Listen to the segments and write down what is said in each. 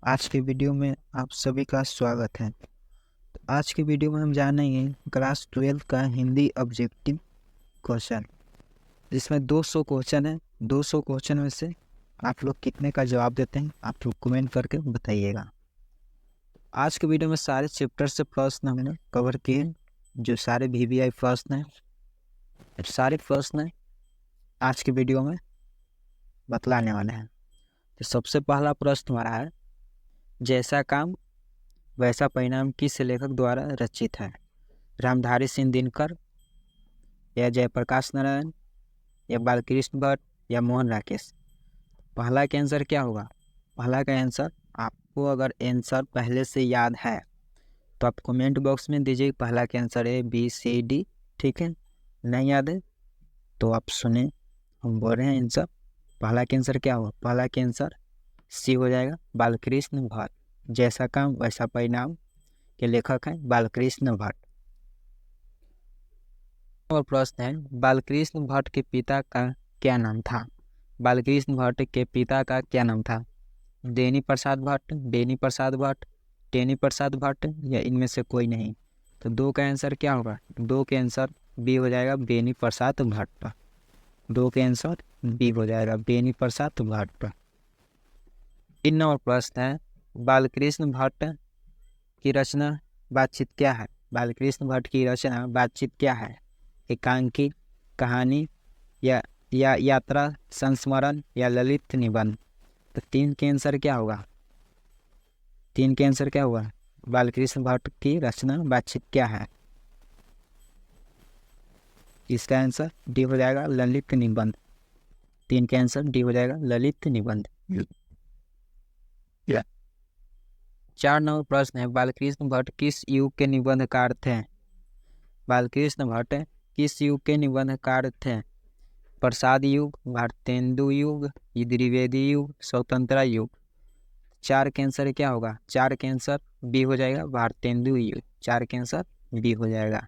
आज के वीडियो में आप सभी का स्वागत है। तो आज के वीडियो में हम जानेंगे क्लास 12 का हिंदी ऑब्जेक्टिव क्वेश्चन, जिसमें 200 क्वेश्चन है। 200 क्वेश्चन में से आप लोग कितने का जवाब देते हैं, आप लोग कमेंट करके बताइएगा। आज के वीडियो में सारे चैप्टर से प्रश्न हमने कवर किए हैं, जो सारे VVI प्रश्न हैं। सारे प्रश्न आज के वीडियो में बतलाने वाले हैं। तो सबसे पहला प्रश्न हमारा है, जैसा काम वैसा परिणाम किस लेखक द्वारा रचित है? रामधारी सिंह दिनकर, या जयप्रकाश नारायण, या बालकृष्ण भट्ट, या मोहन राकेश? पहला का आंसर क्या होगा? पहला का आंसर, आपको अगर आंसर पहले से याद है तो आप कमेंट बॉक्स में दीजिए। पहला का आंसर है ABCD, ठीक है। नहीं याद है तो आप सुने, हम बोल रहे हैं आंसर। पहला का आंसर क्या होगा? पहला का आंसर C हो जाएगा, बालकृष्ण भट्ट। जैसा काम वैसा परिणाम के लेखक हैं बालकृष्ण भट्ट। और प्रश्न है, बालकृष्ण भट्ट के पिता का क्या नाम था? बालकृष्ण भट्ट के पिता का क्या नाम था? देनी प्रसाद भट्ट, बेनी प्रसाद भट्ट, टेनी प्रसाद भट्ट, या इनमें से कोई नहीं? तो दो का आंसर क्या होगा? दो के आंसर B हो जाएगा, बेनी प्रसाद भट्ट। दो के आंसर B हो जाएगा, बेनी प्रसाद भट्ट। 3 नंबर प्रश्न है, बालकृष्ण भट्ट की रचना बातचीत क्या है? बालकृष्ण भट्ट की रचना बातचीत क्या है? एकांकी, कहानी, या यात्रा, संस्मरण, या ललित निबंध? तो 3 के आंसर क्या होगा? 3 के आंसर क्या होगा? बालकृष्ण भट्ट की रचना बातचीत क्या है? इसका आंसर D हो जाएगा, ललित निबंध। 3 के आंसर D हो जाएगा, ललित निबंध। 4 नंबर प्रश्न है, बालकृष्ण भट्ट किस युग के निबंधकार थे? बालकृष्ण भट्ट किस युग के निबंधकार थे? प्रसाद युग, भारतेंदु युग, द्विवेदी युग, स्वतंत्रता युग? 4 के आंसर क्या होगा? 4 के आंसर B हो जाएगा, भारतेंदु युग। 4 के आंसर B हो जाएगा।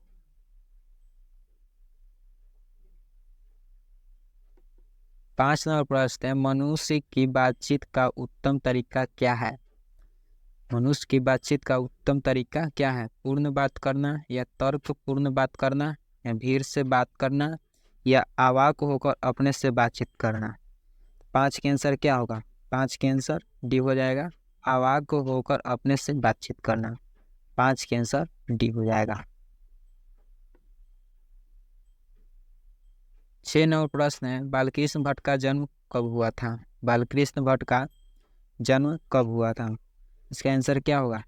5 नंबर प्रश्न है, मनुष्य की बातचीत का उत्तम तरीका क्या है? मनुष्य की बातचीत का उत्तम तरीका क्या है? पूर्ण बात करना, या तर्क पूर्ण बात करना, या भीड़ से बात करना, या अवाक होकर अपने से बातचीत करना? 5 के आंसर क्या होगा? 5 के आंसर D हो जाएगा, अवाक होकर अपने से बातचीत करना। 5 के आंसर D हो जाएगा। 6 नंबर प्रश्न है, बालकृष्ण भट्ट का जन्म कब हुआ था? बालकृष्ण भट्ट का जन्म कब हुआ था? इसका आंसर क्या होगा?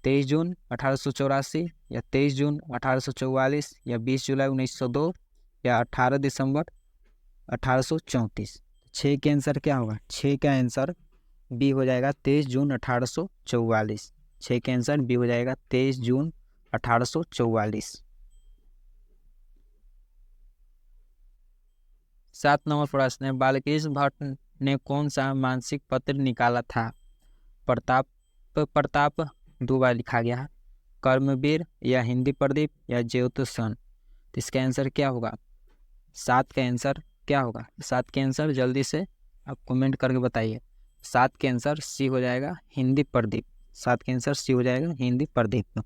23 जून 1884, या 23 जून 1844, या 20 जुलाई 1902, या 18 दिसंबर 1834? 6 के आंसर क्या होगा? 6 का आंसर B हो जाएगा, 23 जून 1844। 6 के आंसर B हो जाएगा, 23 जून 1844। 7 नंबर प्रश्न है, बालकृष्ण भट्ट ने कौन सा मासिक पत्र निकाला था? प्रताप 2 बार लिखा गया है, कर्मवीर, या हिंदी प्रदीप, या ज्योतिषण? तो इसका आंसर क्या होगा? 7 का आंसर क्या होगा? 7 के आंसर जल्दी से आप कमेंट करके बताइए। 7 के आंसर C हो जाएगा, हिंदी प्रदीप। 7 के आंसर C हो जाएगा, हिंदी प्रदीप।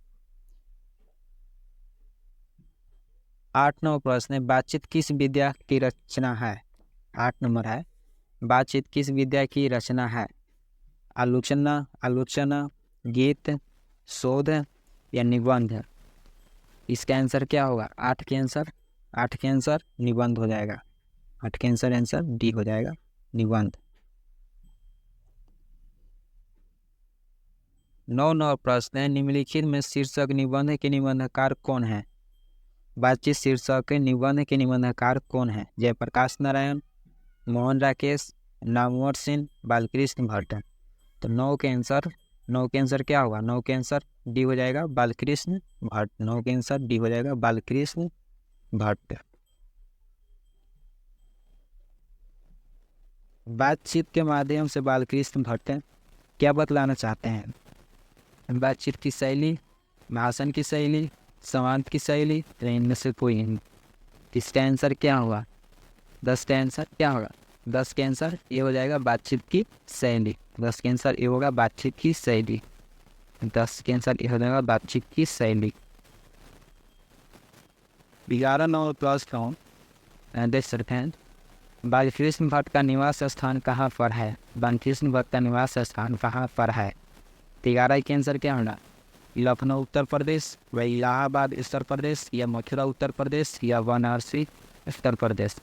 8 नंबर प्रश्न है, बातचीत किस विद्या की रचना है? 8 नंबर है, बातचीत किस विद्या की रचना है? आलोचना, गीत, शोध, या निबंध? इसका आंसर क्या होगा? 8 के आंसर निबंध हो जाएगा। 8 के आंसर D हो जाएगा, निबंध। 9 नंबर प्रश्न है, निम्नलिखित में शीर्षक निबंध के निबंधकार कौन है? बातचीत शीर्षक के निबंध के निबंधकार कौन है? जयप्रकाश नारायण, मोहन राकेश, नामवर सिंह, बालकृष्ण भट्ट? तो 9 के आंसर क्या होगा? 9 के आंसर D हो जाएगा, बालकृष्ण भट्ट। 9 के आंसर D हो जाएगा, बालकृष्ण भट्ट। बातचीत के माध्यम से बालकृष्ण भट्ट क्या बतलाना चाहते हैं? बातचीत की शैली, भाषण की शैली, संवाद की शैली, या इनमें से कोई नहीं? इसका आंसर क्या होगा? 10 का आंसर क्या होगा? 10 के आंसर ये हो जाएगा, बातचीत की शैली। 10 के आंसर ए होगा बातचीत की शैली। 10 के आंसर ए हो जाएगा बातचीत की शैली। 11 नंबर प्रश्न देख सकते हैं, बालकृष्ण भट्ट का निवास स्थान कहाँ पर है? बालकृष्ण भट्ट का निवास स्थान कहाँ पर है? 11 के आंसर क्या होगा? लखनऊ उत्तर प्रदेश, व इलाहाबाद उत्तर प्रदेश, या मथुरा उत्तर प्रदेश, या वाराणसी उत्तर प्रदेश।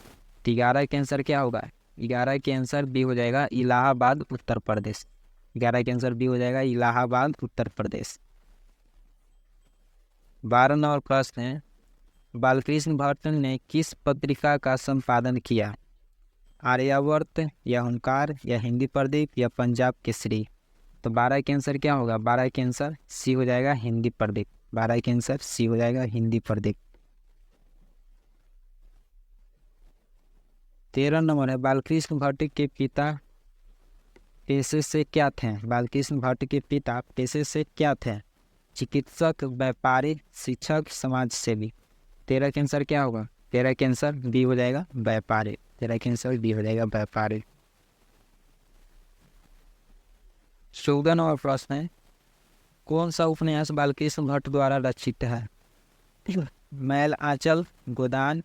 11 के आंसर क्या होगा? 11 के आंसर बी हो जाएगा इलाहाबाद उत्तर प्रदेश। 11 के आंसर बी हो जाएगा इलाहाबाद उत्तर प्रदेश। 12 नंबर प्रश्न है, बालकृष्ण भट्ट ने किस पत्रिका का संपादन किया? आर्यावर्त, या हुंकार, या हिंदी प्रदीप, या पंजाब केसरी। तो 12 के आंसर क्या होगा? 12 के आंसर सी हो जाएगा हिंदी प्रदीप। 12 के आंसर सी हो जाएगा हिंदी प्रदीप। 13 नंबर है, बालकृष्ण भट्ट के पिता पेशे से क्या थे? बालकृष्ण भट्ट के पिता पेशे से क्या थे? चिकित्सक, व्यापारी, शिक्षक, समाज सेवी। 13 के आंसर क्या होगा? 13 के आंसर बी हो जाएगा व्यापारी। 13 के आंसर बी हो जाएगा व्यापारी। 14 नंबर प्रश्न है, कौन सा उपन्यास बालकृष्ण भट्ट द्वारा रचित है? मैल आंचल, गोदान,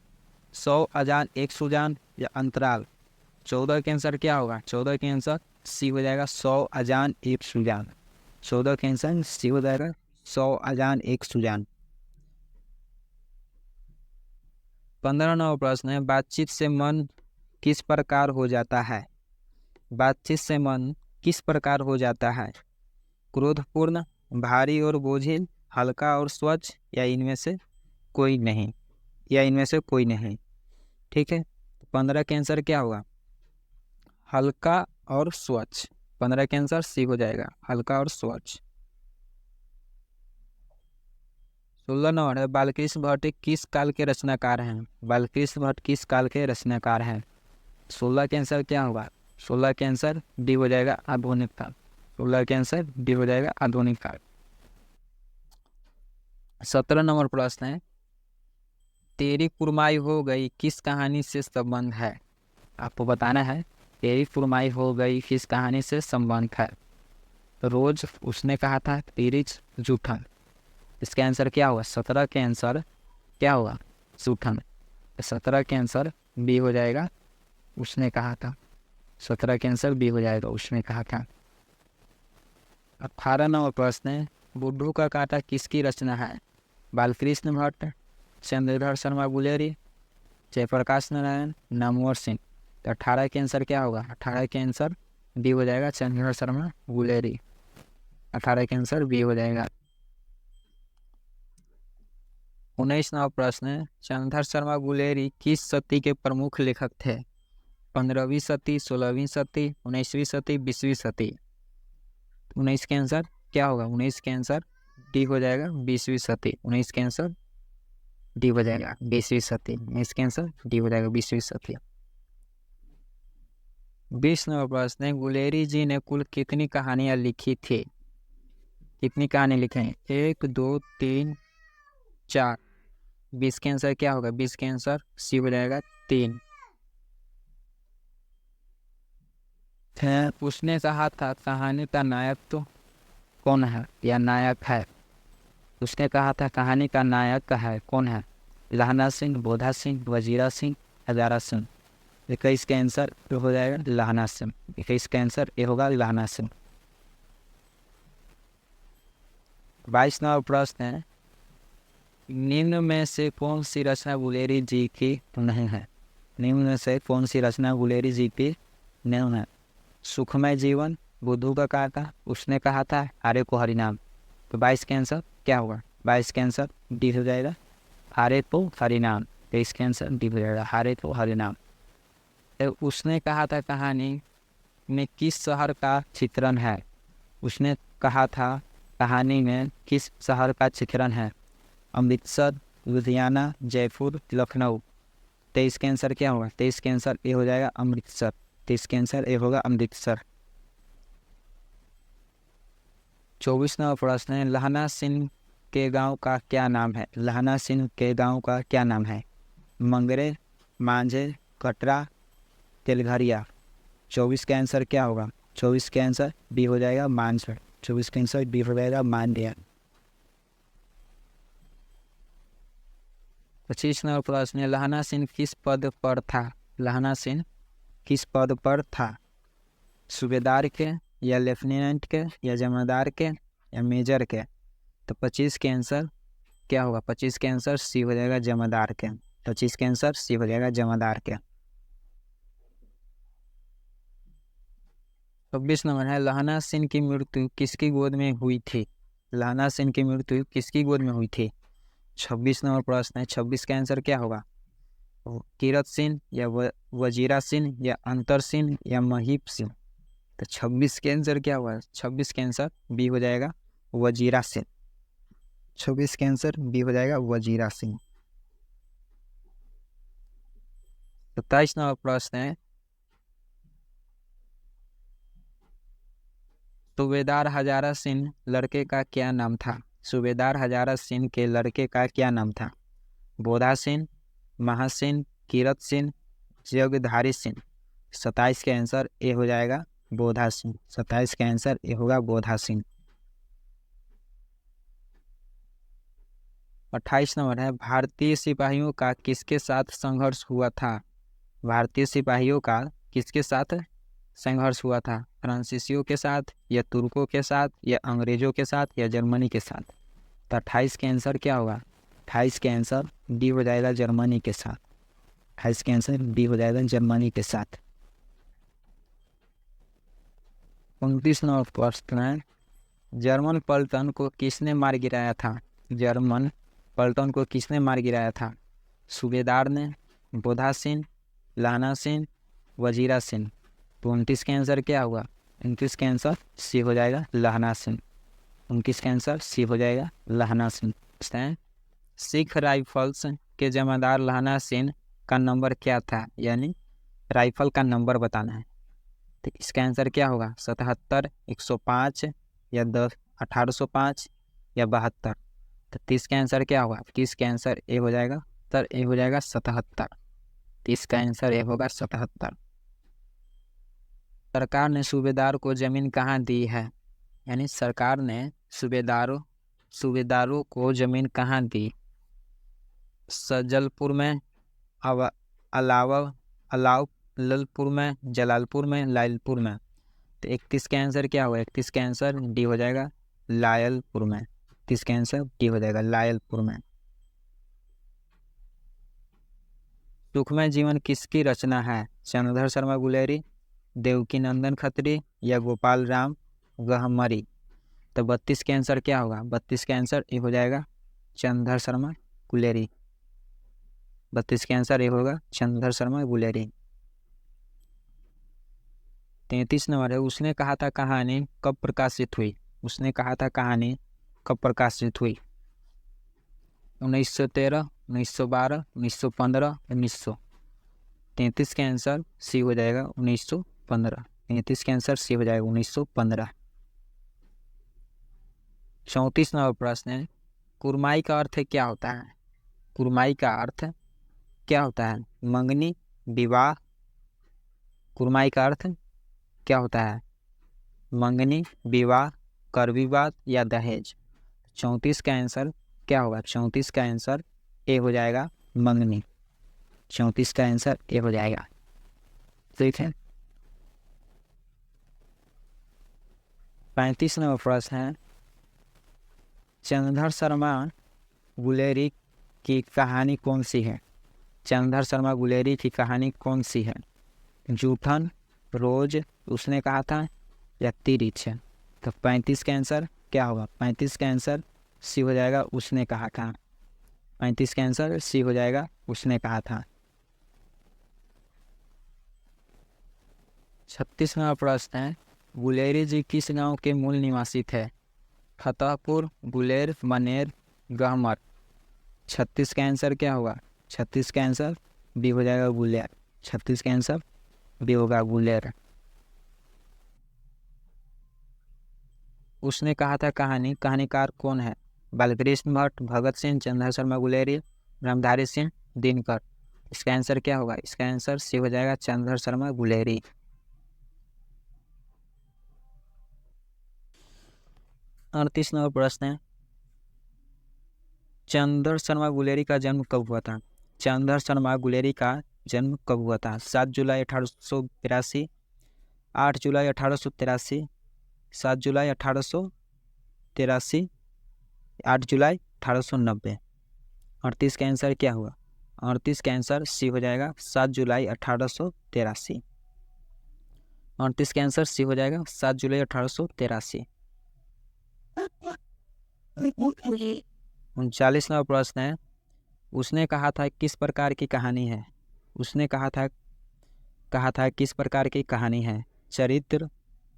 100 अजान एक सुजान, या अंतराल। 14 के आंसर क्या होगा? 14 के आंसर सी हो जाएगा 100 अजान एक सुजान। 14 के आंसर सी हो जाएगा 100 अजान एक सुजान। 15 नंबर प्रश्न है, बातचीत से मन किस प्रकार हो जाता है? बातचीत से मन किस प्रकार हो जाता है? क्रोधपूर्ण, भारी और बोझिल, हल्का और स्वच्छ, या इनमें से कोई नहीं। या इनमें से कोई नहीं। ठीक है, 15 के आंसर क्या होगा? हल्का और स्वच्छ। 15 के आंसर सी हो जाएगा हल्का और स्वच्छ। 16 नंबर है, बालकृष्ण भट्ट किस काल के रचनाकार हैं? बालकृष्ण भट्ट किस काल के रचनाकार हैं? 16 के आंसर क्या होगा? 16 के आंसर डी हो जाएगा आधुनिक काल। 16 के आंसर डी हो जाएगा आधुनिक काल। 17 नंबर प्रश्न है, तेरी कुरमाई हो गई किस कहानी से संबंध है? आपको बताना है तेरी कुरमाई हो गई किस कहानी से संबंध है। रोज, उसने कहा था, तिरिच, जूठन। इसका आंसर क्या होगा? 17 के आंसर क्या होगा? जूठन। 17 के आंसर बी हो जाएगा उसने कहा था। 17 के आंसर बी हो जाएगा उसने कहा था। 18 नंबर प्रश्न है, बुड्ढू का कांटा किसकी रचना है? बालकृष्ण भट्ट, चंद्रधर शर्मा गुलेरी, जयप्रकाश नारायण, नामवर सिंह। तो 18 के आंसर क्या होगा? 18 के आंसर बी हो जाएगा चंद्रधर शर्मा गुलेरी। 18 के आंसर बी हो जाएगा। 19 नंबर प्रश्न है, चंद्रधर शर्मा गुलेरी किस सदी के प्रमुख लेखक थे? 15वीं सदी, 16वीं सदी, 19वीं सदी, 20वीं सदी। 19 के आंसर क्या होगा? 19 के आंसर डी हो जाएगा 20वीं सदी। 19 के आंसर डी हो जाएगा 20वीं सदी। 19 के आंसर डी हो जाएगा 20वीं सदी। 20 नंबर प्रश्न है, गुलेरी जी ने कुल कितनी कहानियां लिखी थी? कितनी कहानी लिखे हैं? 1, 2, 3, 4। 20 के आंसर क्या होगा? 20 के आंसर सी हो जाएगा 3। उसने कहा था कहानी का नायक तो कौन है या नायक है? उसने कहा था कहानी का नायक है कौन है? लहना सिंह, बोधा सिंह, वजीरा सिंह, हजारा सिंह। 21 का आंसर हो जाएगा लहना सिंह। 21 का आंसर ये होगा लहना सिंह। 22 नंबर प्रश्न है, निम्न में से कौन सी रचना गुलेरी जी की नहीं है? निम्न में से कौन सी रचना गुलेरी जी की नहीं है? सुखमय जीवन, बुद्धू का कांटा, उसने कहा था, आर्य को हरिनाम। तो 22 के आंसर क्या होगा? 22 के आंसर डी हो जाएगा आर्य को हरिनाम। 23 के आंसर डी हो जाएगा आर्य को हरिनाम। उसने कहा था कहानी में किस शहर का चित्रण है? उसने कहा था कहानी में किस शहर का चित्रण है? अमृतसर, लुधियाना, जयपुर, लखनऊ। 23 के आंसर क्या होगा? 23 के आंसर ए हो जाएगा अमृतसर। 23 के आंसर ए होगा अमृतसर। 24 नंबर प्रश्न है, लहना सिंह के गांव का क्या नाम है? लहना सिंह के गांव का क्या नाम है? मंगरे, मांझे, कटरा, तेलघरिया। 24 का आंसर क्या होगा? 24 का आंसर बी हो जाएगा मानसर। 24 का आंसर बी हो जाएगा मानदेय। 25 नंबर प्रश्न है, लहना सिंह किस पद पर था? लहना सिंह किस पद पर था? सूबेदार के, या लेफ्टिनेंट के, या जमादार के, या मेजर के? तो 25 के आंसर क्या होगा? 25 के आंसर सी हो जाएगा जमादार के। 25 के आंसर सी हो जाएगा जमादार के। 26 नंबर है, लहना सिंह की मृत्यु किसकी गोद में हुई थी? लहना सिंह की मृत्यु किसकी गोद में हुई थी? 26 नंबर प्रश्न है। 26 का आंसर क्या होगा? कीरत सिंह, या वजीरा सिंह, या अंतर सिंह, या महीप सिंह? तो 26 के आंसर क्या हुआ? 26 के आंसर बी हो जाएगा वजीरा सिंह। 26 के आंसर बी हो जाएगा वजीरा सिंह। 27 नंबर प्रश्न है, सूबेदार हजारा सिंह लड़के का क्या नाम था? सूबेदार हजारा सिंह के लड़के का क्या नाम था? बोधा सिंह, महासिंह, कीरत सिंह, जगधारी सिंह? 27 के आंसर ए हो जाएगा बोधा सिंह। 27 का आंसर ए होगा बोधा सिंह। 28 नंबर है, भारतीय सिपाहियों का किसके साथ संघर्ष हुआ था? भारतीय सिपाहियों का किसके साथ संघर्ष हुआ था? फ्रांसीसियों के साथ, या तुर्कों के साथ, या अंग्रेजों के साथ, या जर्मनी के साथ? तो 28 के आंसर क्या होगा? 28 के आंसर डी हो जाएगा जर्मनी के साथ। 28 के आंसर डी हो जाएगा जर्मनी के साथ। 29 नंबर प्रश्न है, जर्मन पलटन को किसने मार गिराया था? जर्मन पलटन को किसने मार गिराया था? सूबेदार ने, बोधा सिंह, लहना सिंह, वजीरा सिंह? 29 के आंसर क्या हुआ? 29 के आंसर सी हो जाएगा लहना सिंह। 29 का आंसर सी हो जाएगा लहना सिंह। सिख राइफल्स के जमादार लहना सिंह का नंबर क्या था? यानी राइफल का नंबर बताना है। तो इसका आंसर क्या होगा? 77, 105, या 10, 1805, या 72? तो 30 का आंसर क्या होगा? 30 का आंसर ए हो जाएगा, सर ए हो जाएगा 77। 30 का आंसर ए होगा 77। सरकार ने सूबेदार को जमीन कहाँ दी है? यानी सरकार ने सूबेदारों को जमीन कहाँ दी? सजलपुर में, अलाउलपुर में, जलालपुर में, लायलपुर में? तो 31 का आंसर क्या होगा? 31 का आंसर डी हो जाएगा लायलपुर में। 31 का आंसर डी हो जाएगा लायलपुर में। सुखमय जीवन किसकी रचना है? चंद्रधर शर्मा गुलेरी, देवकी नंदन खत्री, या गोपाल राम गहमरी? तो 32 के आंसर क्या होगा? 32 के आंसर ए हो जाएगा चंद्रधर शर्मा गुलेरी। 32 के आंसर ए होगा चंद्रधर शर्मा गुलेरी। 33 नंबर है, उसने कहा था कहानी कब प्रकाशित हुई? उसने कहा था कहानी कब प्रकाशित हुई? 1913, 1912, 1915, 1900? 33 के आंसर सी हो जाएगा 1915। 33 के आंसर सी हो जाएगा 1915। 34 नंबर प्रश्न है, कुरमाई का अर्थ क्या होता है? कुरमाई का अर्थ क्या होता है? मंगनी, विवाह? कुरमाई का अर्थ क्या होता है? मंगनी, विवाह, कर विवाद, या दहेज? 34 का आंसर क्या होगा? 34 का आंसर ए हो जाएगा मंगनी। 34 का आंसर ए हो जाएगा। ठीक है। 35 नंबर प्रश्न है, चंद्रधर शर्मा गुलेरी की कहानी कौन सी है? चंद्रधर शर्मा गुलेरी की कहानी कौन सी है? जूठन, रोज, उसने कहा था, या तिरिच? तो 35 का आंसर क्या होगा? 35 का आंसर सी हो जाएगा उसने कहा था। 35 का आंसर सी हो जाएगा उसने कहा था। 36 नंबर प्रश्न है, गुलेरी जी किस गांव के मूल निवासी थे? फतेहपुर, गुलेर, मनेर, गहमर? 36 का आंसर क्या होगा? 36 का आंसर बी हो जाएगा गुलेर। 36 का आंसर बी होगा गुलेर। उसने कहा था कहानी, कहानीकार कौन है? बालकृष्ण भट्ट, भगत सिंह, चंद्रधर शर्मा गुलेरी, ब्रह्मधारी सिंह, दिनकर? इसका आंसर क्या होगा? इसका आंसर सी हो जाएगा चंद्रधर शर्मा गुलेरी। 38 नंबर प्रश्न है, चंद्र शर्मा गुलेरी का जन्म कब हुआ था? चंद्र शर्मा गुलेरी का जन्म कब हुआ था? 7 जुलाई 1882, 8 जुलाई 1883, 7 जुलाई 1883, 8 जुलाई 1890। 38 का आंसर क्या हुआ? 38 का आंसर सी हो जाएगा, 7 जुलाई 1883। 38 का आंसर सी हो जाएगा, 7 जुलाई 1883। 39 नंबर प्रश्न है, उसने कहा था किस प्रकार की कहानी है? उसने कहा था किस प्रकार की कहानी है? चरित्र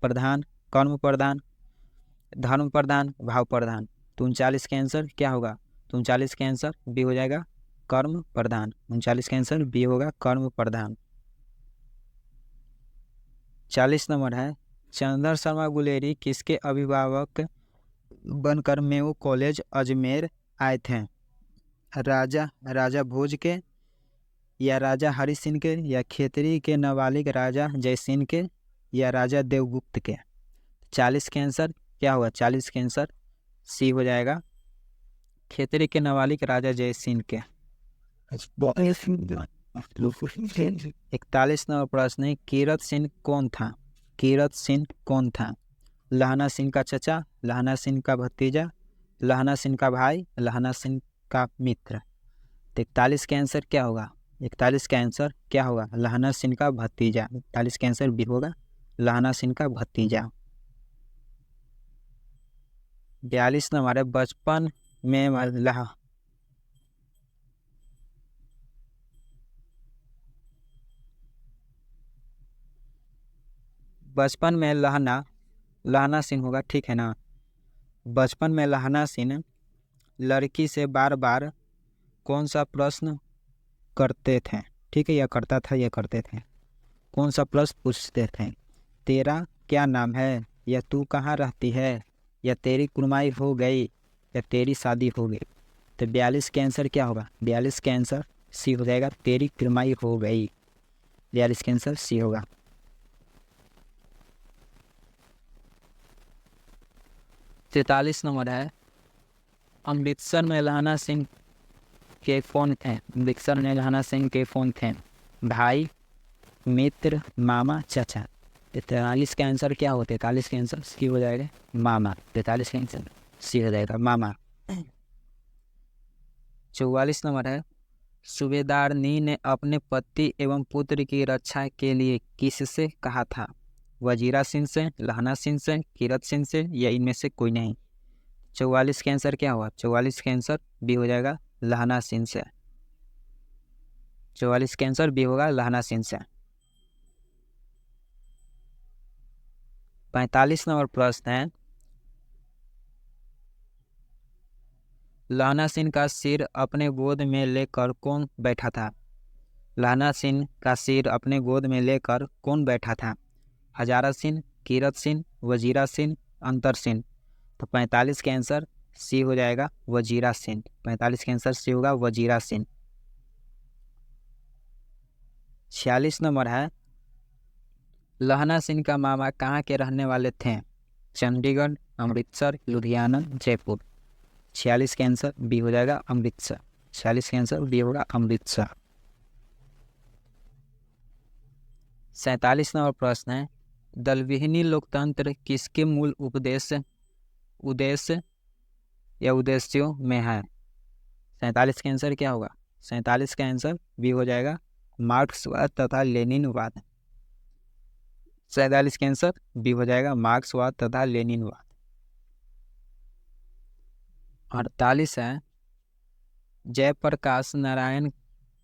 प्रधान, कर्म प्रधान, धर्म प्रधान, भाव प्रधान। तो 39 का आंसर क्या होगा? तो 39 का आंसर बी हो जाएगा, कर्म प्रधान। 39 का आंसर बी होगा, कर्म प्रधान। 40 नंबर है, चंद्र शर्मा गुलेरी किसके अभिभावक बनकर मेयो कॉलेज अजमेर आए थे? राजा भोज के, या राजा हरि सिंह के, या खेतरी के नाबालिग राजा जयसिंह के, या राजा देवगुप्त के। 40 के आंसर क्या होगा? 40 के आंसर सी हो जाएगा, खेतरी के नाबालिग राजा जयसिंह के। 41 नंबर प्रश्न है, कीरत सिंह कौन था? कीरत सिंह कौन था? लहना सिंह का चचा, लहना सिंह का भतीजा, लहना सिंह का भाई, लहना सिंह का मित्र। 41 का आंसर क्या होगा? 41 का आंसर क्या होगा? लहना सिंह का भतीजा। 41 का आंसर बी होगा, लहना सिंह का भतीजा। 42 नंबर है, बचपन में लहना सिंह होगा, ठीक है ना? बचपन में लहना सिंह लड़की से बार बार कौन सा प्रश्न करते थे? ठीक है, या करता था या करते थे। कौन सा प्रश्न पूछते थे? तेरा क्या नाम है, या तू कहाँ रहती है, या तेरी कुर्माई हो गई, या तेरी शादी हो गई। तो 42 के आंसर क्या होगा? 42 के आंसर सी हो जाएगा, तेरी कुर्माई हो गई। 42 के आंसर सी होगा। 43 नंबर है, अमृतसर में लहना सिंह के कौन थे? अमृतसर में लहना सिंह के कौन थे? भाई, मित्र, मामा, चाचा। 43 का आंसर क्या हो? 43 का आंसर सी हो जाएगा, मामा। 43 का आंसर सी हो जाएगा, मामा। 44 नंबर है, सूबेदारनी ने अपने पति एवं पुत्र की रक्षा के लिए किससे कहा था? वजीरा सिंह से, लहना सिंह से, कीरत सिंह से, या इनमें से कोई नहीं। 44 के आंसर क्या हुआ? 44 के आंसर बी हो जाएगा, लहना सिंह से। 44 के आंसर बी होगा, लहना सिंह से। 45 नंबर प्रश्न है, लहना सिंह का सिर अपने गोद में लेकर कौन बैठा था? लहना सिंह का सिर अपने गोद में लेकर कौन बैठा था? हजारा सिंह, कीरत सिंह, वजीरा सिंह, अंतर सिंह। तो 45 के आंसर सी हो जाएगा, वजीरा सिंह। 45 के आंसर सी होगा, वजीरा सिंह। 46 नंबर है, लहना सिंह का मामा कहाँ के रहने वाले थे? चंडीगढ़, अमृतसर, लुधियाना, जयपुर। 46 के आंसर बी हो जाएगा, अमृतसर। 46 के आंसर बी होगा, अमृतसर। 47 नंबर प्रश्न है, दलविहीनी लोकतंत्र किसके मूल उद्देश्य या उद्देश्यों में है? 47 का आंसर क्या होगा? 47 का आंसर बी हो जाएगा, मार्क्सवाद तथा लेनिनवाद। 47 का आंसर बी हो जाएगा, मार्क्सवाद तथा लेनिनवाद। 48 है, जयप्रकाश नारायण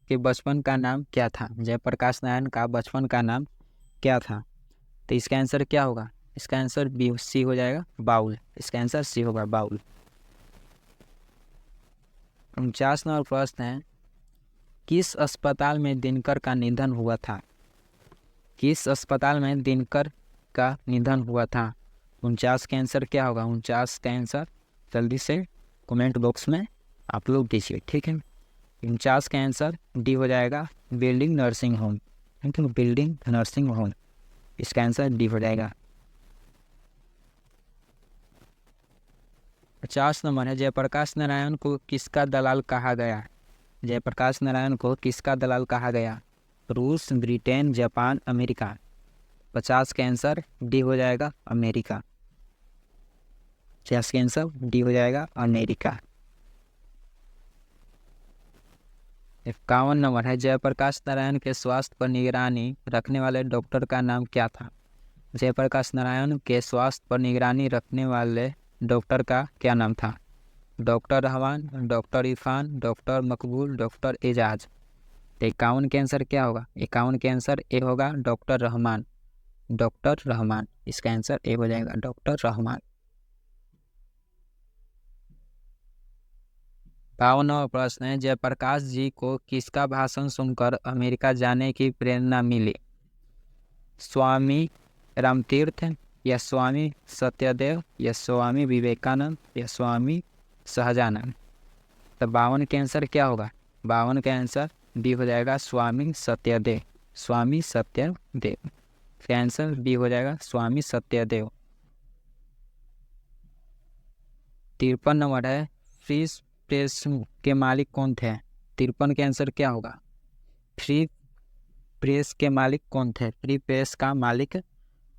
के बचपन का नाम क्या था? जयप्रकाश नारायण का बचपन का नाम क्या था? तो इसका आंसर क्या होगा? इसका आंसर बी सी हो जाएगा, बाउल। इसका आंसर सी होगा, बाउल। 49 नंबर प्रश्न है, किस अस्पताल में दिनकर का निधन हुआ था? किस अस्पताल में दिनकर का निधन हुआ था? 49 का आंसर क्या होगा? 49 का आंसर जल्दी से कमेंट बॉक्स में आप लोग दीजिए, ठीक है। 49 का आंसर डी हो जाएगा, बिल्डिंग नर्सिंग होम। ठीक है, बिल्डिंग नर्सिंग होम, इसका आंसर डी हो जाएगा। 50 नंबर है, जयप्रकाश नारायण को किसका दलाल कहा गया? जयप्रकाश नारायण को किसका दलाल कहा गया? रूस, ब्रिटेन, जापान, अमेरिका। 50 का आंसर डी हो जाएगा, अमेरिका। 50 का आंसर डी हो जाएगा, अमेरिका। 51 नंबर है, जयप्रकाश नारायण के स्वास्थ्य पर निगरानी रखने वाले डॉक्टर का नाम क्या था? जयप्रकाश नारायण के स्वास्थ्य पर निगरानी रखने वाले डॉक्टर का क्या नाम था? Doctor Rahman, doctor Irfan, doctor मकबूल, डॉक्टर एजाज। तो 51 के आंसर क्या होगा? 51 के आंसर ए होगा, डॉक्टर रहमान। डॉक्टर रहमान, इसका आंसर ए हो जाएगा, डॉक्टर रहमान। 52वां प्रश्न है, जयप्रकाश जी को किसका भाषण सुनकर अमेरिका जाने की प्रेरणा मिली? स्वामी रामतीर्थ, या स्वामी सत्यदेव, या स्वामी विवेकानंद, या स्वामी सहजानंद। तो 52 के आंसर क्या होगा? 52 का आंसर डी हो जाएगा, स्वामी सत्यदेव। स्वामी सत्यदेव का आंसर डी हो जाएगा, स्वामी सत्यदेव। 53 नंबर है, फ्री प्रेस के मालिक कौन थे? 53 के आंसर क्या होगा? फ्री प्रेस के मालिक कौन थे? फ्री प्रेस का मालिक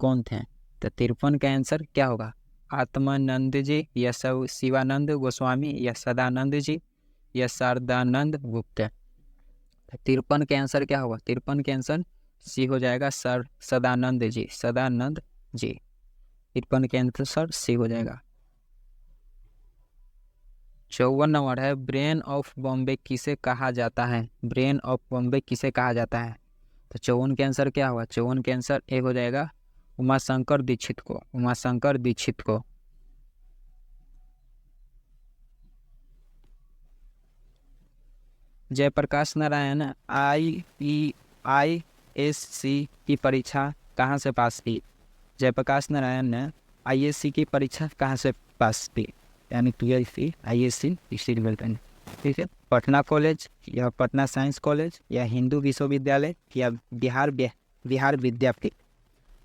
कौन थे? तो 53 का आंसर क्या होगा? आत्मानंद जी, या शिवानंद गोस्वामी, या सदानंद जी, या शारदानंद गुप्त। 53 के आंसर क्या होगा? 53 के आंसर सी हो जाएगा, सर सदानंद जी। सदानंद जी। 53 के आंसर सी हो जाएगा। 54 नंबर है, ब्रेन ऑफ बॉम्बे किसे कहा जाता है? ब्रेन ऑफ बॉम्बे किसे कहा जाता है? तो 54 के आंसर क्या होगा? 54 के आंसर ए हो जाएगा, उमाशंकर दीक्षित को। उमाशंकर दीक्षित को। जयप्रकाश नारायण IASC की परीक्षा कहाँ से पास की? जयप्रकाश नारायण ने IASC की परीक्षा कहाँ से पास की? यानी 12वीं IASC हिस्ट्री डिपार्टमेंट। ठीक है, पटना कॉलेज, या पटना साइंस कॉलेज, या हिंदू विश्वविद्यालय, या बिहार विद्यापीठ।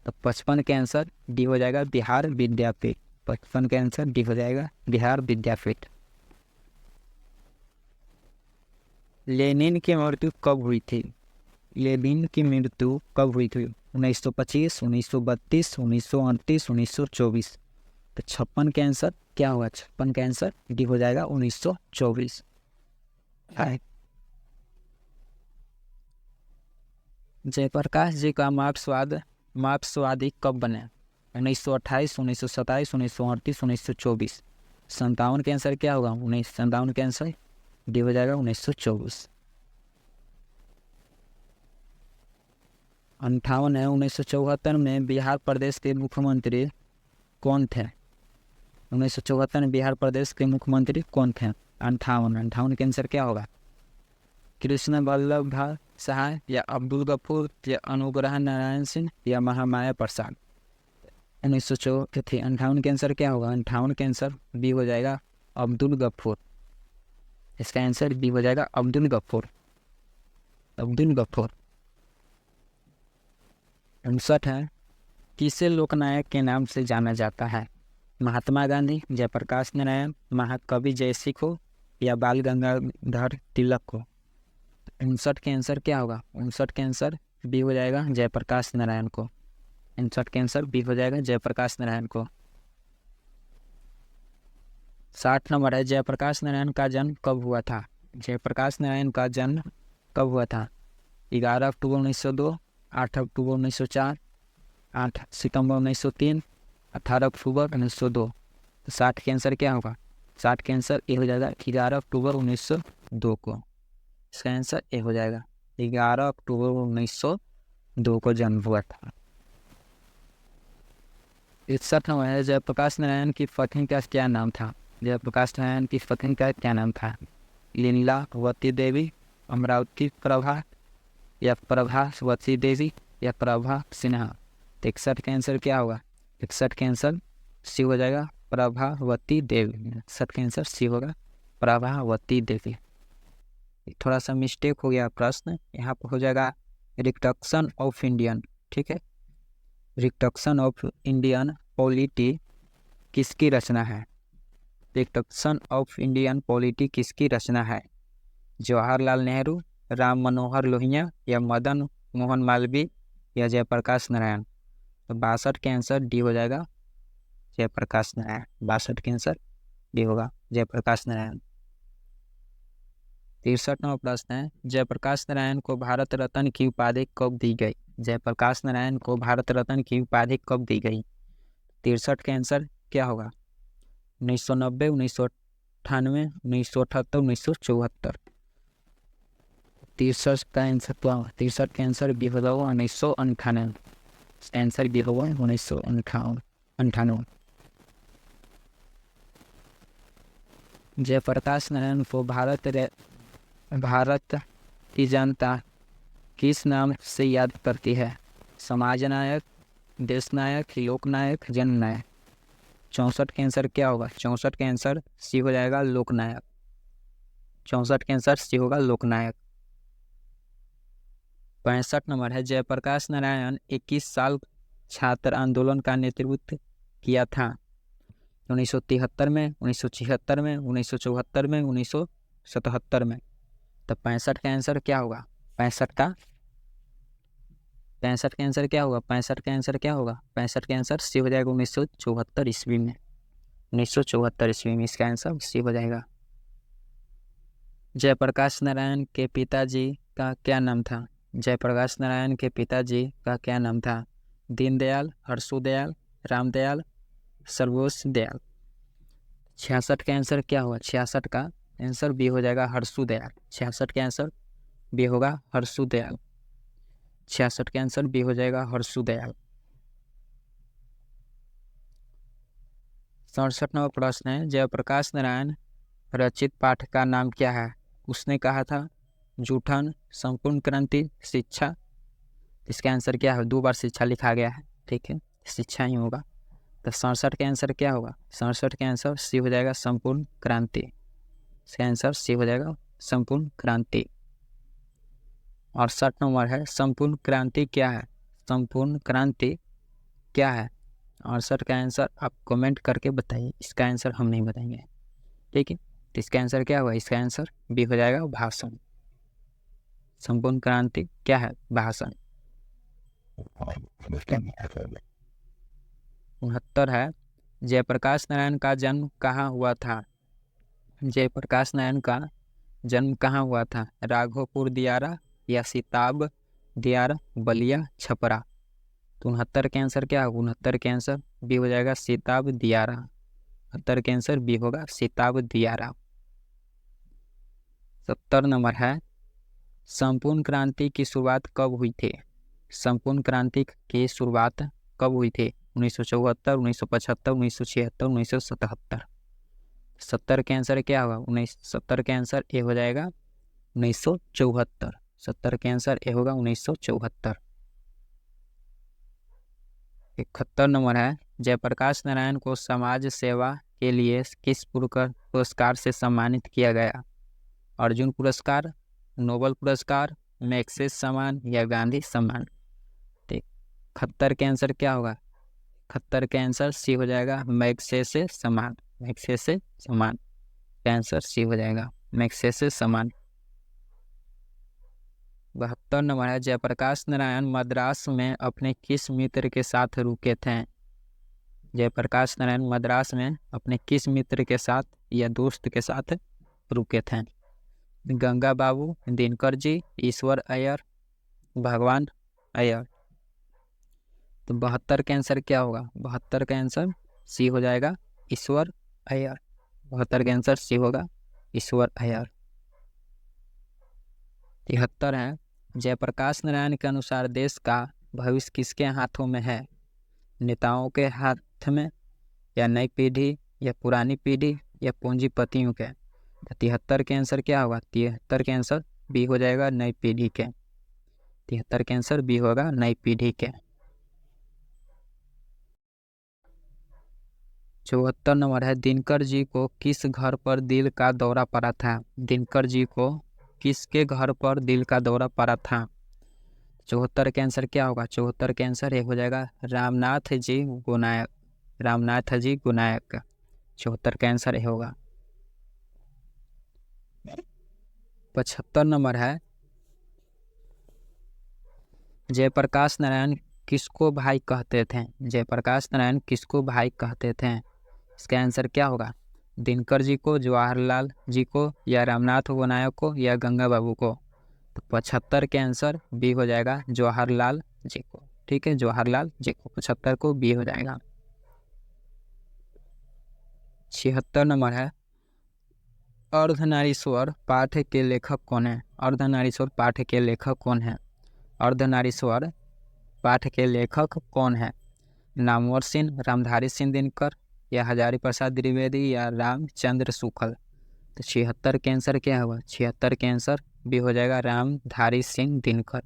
तो 55 के आंसर डी हो जाएगा, बिहार विद्यापीठ। 55 के आंसर डी हो जाएगा, बिहार विद्यापीठ। लेनिन की मृत्यु कब हुई थी? लेनिन की मृत्यु कब हुई थी? 1925, 1932, 1938, 1924। तो 56 के आंसर क्या होगा? 56 का आंसर डी हो जाएगा, 1924। जयप्रकाश जी का मार्क्सवादी कब बने? 1928, 1927, 1938, 1924। 57 के आंसर क्या होगा? 57 के आंसर डी हो जाएगा, 1924। 58 है, 1974 में बिहार प्रदेश के मुख्यमंत्री कौन थे? 1974 में बिहार प्रदेश के मुख्यमंत्री कौन थे? 58 के आंसर क्या होगा? कृष्ण वल्लभ भाई सहाय, या अब्दुल गफूर, या अनुग्रह नारायण सिंह, या महामाया प्रसाद। 58 के आंसर क्या होगा? 58 के आंसर बी हो जाएगा, अब्दुल गफूर। इसका आंसर बी हो जाएगा, अब्दुल गफूर। अब्दुल गफूर। 59 है, किसे लोकनायक के नाम से जाना जाता है? महात्मा गांधी, जयप्रकाश नारायण, महाकवि जयसिंह, या बाल गंगाधर तिलक को। 59 के आंसर क्या होगा? 59 के आंसर बी हो जाएगा, जयप्रकाश नारायण को। 59 के आंसर बी हो जाएगा, जयप्रकाश नारायण को। 60 नंबर है, जयप्रकाश नारायण का जन्म कब हुआ था? जयप्रकाश नारायण का जन्म कब हुआ था? 11 अक्टूबर 1902, 8 अक्टूबर 1904, 8 सितंबर 1903, 18 अक्टूबर 1902। तो 60 के आंसर क्या होगा? 60 के आंसर ए हो जाएगा, 11 अक्टूबर 1902 को। इसका आंसर ए हो जाएगा, 11 अक्टूबर 1902 को जन्म हुआ था। 61 नंबर है, जयप्रकाश नारायण की पत्नी का क्या नाम था? जयप्रकाश नारायण की पत्नी का क्या नाम था? लीलावती देवी, अमरावती प्रभा, या प्रभावती देवी, या प्रभा सिन्हा। 61 का आंसर क्या होगा? 61 के आंसर सी हो जाएगा, प्रभावती देवी। 61 के आंसर सी होगा, प्रभावती देवी। थोड़ा सा मिस्टेक हो गया प्रश्न, यहाँ पर हो जाएगा रिडक्शन ऑफ इंडियन। ठीक है, रिडक्शन ऑफ इंडियन पॉलिटी किसकी रचना है? कॉन्स्टिट्यूशन ऑफ इंडियन पॉलिटी किसकी रचना है? जवाहरलाल नेहरू, राम मनोहर लोहिया या मदन मोहन मालवीय या जयप्रकाश नारायण? तो 62 के आंसर डी हो जाएगा, जयप्रकाश नारायण। 62 के आंसर डी होगा, जयप्रकाश नारायण। 63वां प्रश्न है, जयप्रकाश नारायण को भारत रत्न की उपाधि कब दी गई? जयप्रकाश नारायण को भारत रत्न की उपाधि कब दी गई? 63 के आंसर क्या होगा? 1990, 1998, 1978, 1974? 63 का आंसर क्या होगा? 63 के आंसर भी होगा 1998। आंसर भी होगा 1998। जयप्रकाश नारायण को भारत की जनता किस नाम से याद करती है? समाज नायक, देश नायक, लोक नायक, जन नायक? 64 के आंसर क्या होगा? 64 के आंसर सी हो जाएगा, लोकनायक। 64 के आंसर सी होगा, लोकनायक। 65 नंबर है, जयप्रकाश नारायण 21 साल छात्र आंदोलन का नेतृत्व किया था? 1973 में, 1976 में, 1974 में, 1977 में? तो 65 का आंसर क्या होगा? 65 का आंसर क्या होगा? 65 का आंसर क्या होगा? 65 का आंसर सी हो जाएगा, 1974 ईस्वी में। 1974 ईस्वी में इसका आंसर सी हो जाएगा। जयप्रकाश नारायण के पिताजी का क्या नाम था? जयप्रकाश नारायण के पिताजी का क्या नाम था? दीनदयाल, हर्षोदयाल, रामदयाल, सर्वोस दयाल? 66 का आंसर क्या होगा? 66 का आंसर बी हो जाएगा, हर्षोदयाल। 66 के आंसर बी होगा, हर्षोदयाल। 66 के आंसर बी हो जाएगा, हर्षोदयाल। 67वां प्रश्न है, जयप्रकाश नारायण रचित पाठ का नाम क्या है? उसने कहा था जूठन, संपूर्ण क्रांति, शिक्षा? इसका आंसर क्या है? 2 बार शिक्षा लिखा गया है, ठीक है, शिक्षा ही होगा। तो 67 के आंसर क्या होगा? 67 के आंसर सी हो जाएगा, संपूर्ण क्रांति। इसका आंसर सी हो जाएगा, संपूर्ण क्रांति। 68 नंबर है, संपूर्ण क्रांति क्या है? संपूर्ण क्रांति क्या है? 68 का आंसर आप कमेंट करके बताइए, इसका आंसर हम नहीं बताएंगे, ठीक है। तो इसका आंसर क्या होगा? इसका आंसर बी हो जाएगा, भाषण। संपूर्ण क्रांति क्या है? भाषण। 69 है, जयप्रकाश नारायण का जन्म कहाँ हुआ था? जयप्रकाश नारायण का जन्म कहाँ हुआ था? राघोपुर दियारा या सिताब दियारा, बलिया, छपरा? तो 69 के आंसर क्या होगा? 69 के आंसर बी हो जाएगा, सिताब दियारा। 69 के आंसर बी होगा, सिताब दियारा। 70 नंबर है, संपूर्ण क्रांति की शुरुआत कब हुई थी? संपूर्ण क्रांति की शुरुआत कब हुई थी? 1974, 1975, 1976, 1977? 70 के आंसर क्या होगा? 70 के आंसर ए हो जाएगा, 1974। 70 के आंसर ए होगा, 1974। 71 नंबर है, जयप्रकाश नारायण को समाज सेवा के लिए किस पुरस्कार से सम्मानित किया गया? अर्जुन पुरस्कार, नोबल पुरस्कार, मैग्सेसे सम्मान या गांधी सम्मान? 71 के आंसर क्या होगा? 71 के आंसर सी हो जाएगा, मैग्सेसे सम्मान। मैग्सेसे सम्मान का आंसर सी हो जाएगा, मैग्सेसे सम्मान। 72 नंबर है, जयप्रकाश नारायण मद्रास में अपने किस मित्र के साथ रुके थे? जयप्रकाश नारायण मद्रास में अपने किस मित्र के साथ या दोस्त के साथ रुके थे? गंगा बाबू, दिनकर जी, ईश्वर अय्यर, भगवान अय्यर? तो 72 के आंसर क्या होगा? 72 का आंसर सी हो जाएगा, ईश्वर अय्यर। 72 का आंसर सी होगा, ईश्वर अय्यर। 73 है, जयप्रकाश नारायण के अनुसार देश का भविष्य किसके हाथों में है? नेताओं के हाथ में या नई पीढ़ी या पुरानी पीढ़ी या पूंजीपतियों के? 73 के आंसर क्या होगा? 73 के आंसर बी हो जाएगा, नई पीढ़ी के। 73 के आंसर बी होगा, नई पीढ़ी के। 74 नंबर है, दिनकर जी को किस घर पर दिल का दौरा पड़ा था? दिनकर जी को किसके घर पर दिल का दौरा पड़ा था? 74 के आंसर क्या होगा? 74 के आंसर ये हो जाएगा, रामनाथ जी गोनायक। रामनाथ जी गोनायक। 74 का आंसर ये होगा। 75 नंबर है, जयप्रकाश नारायण किसको भाई कहते थे? जयप्रकाश नारायण किसको भाई कहते थे? इसका आंसर क्या होगा? दिनकर जी को, जवाहरलाल जी को, या रामनाथ गोनायक को, या गंगा बाबू को? तो 75 के आंसर बी हो जाएगा, जवाहरलाल जी को। ठीक है, जवाहरलाल जी को, 75 को बी हो जाएगा। 76 नंबर है, अर्धनारीश्वर पाठ के लेखक कौन है? अर्धनारीश्वर पाठ के लेखक कौन है? अर्धनारीश्वर पाठ के लेखक कौन है? नामवर सिंह, रामधारी सिंह दिनकर, या हजारी प्रसाद द्विवेदी, या रामचंद्र शुक्ल? तो 76 के आंसर क्या होगा? 76 के आंसर बी हो जाएगा, रामधारी सिंह दिनकर।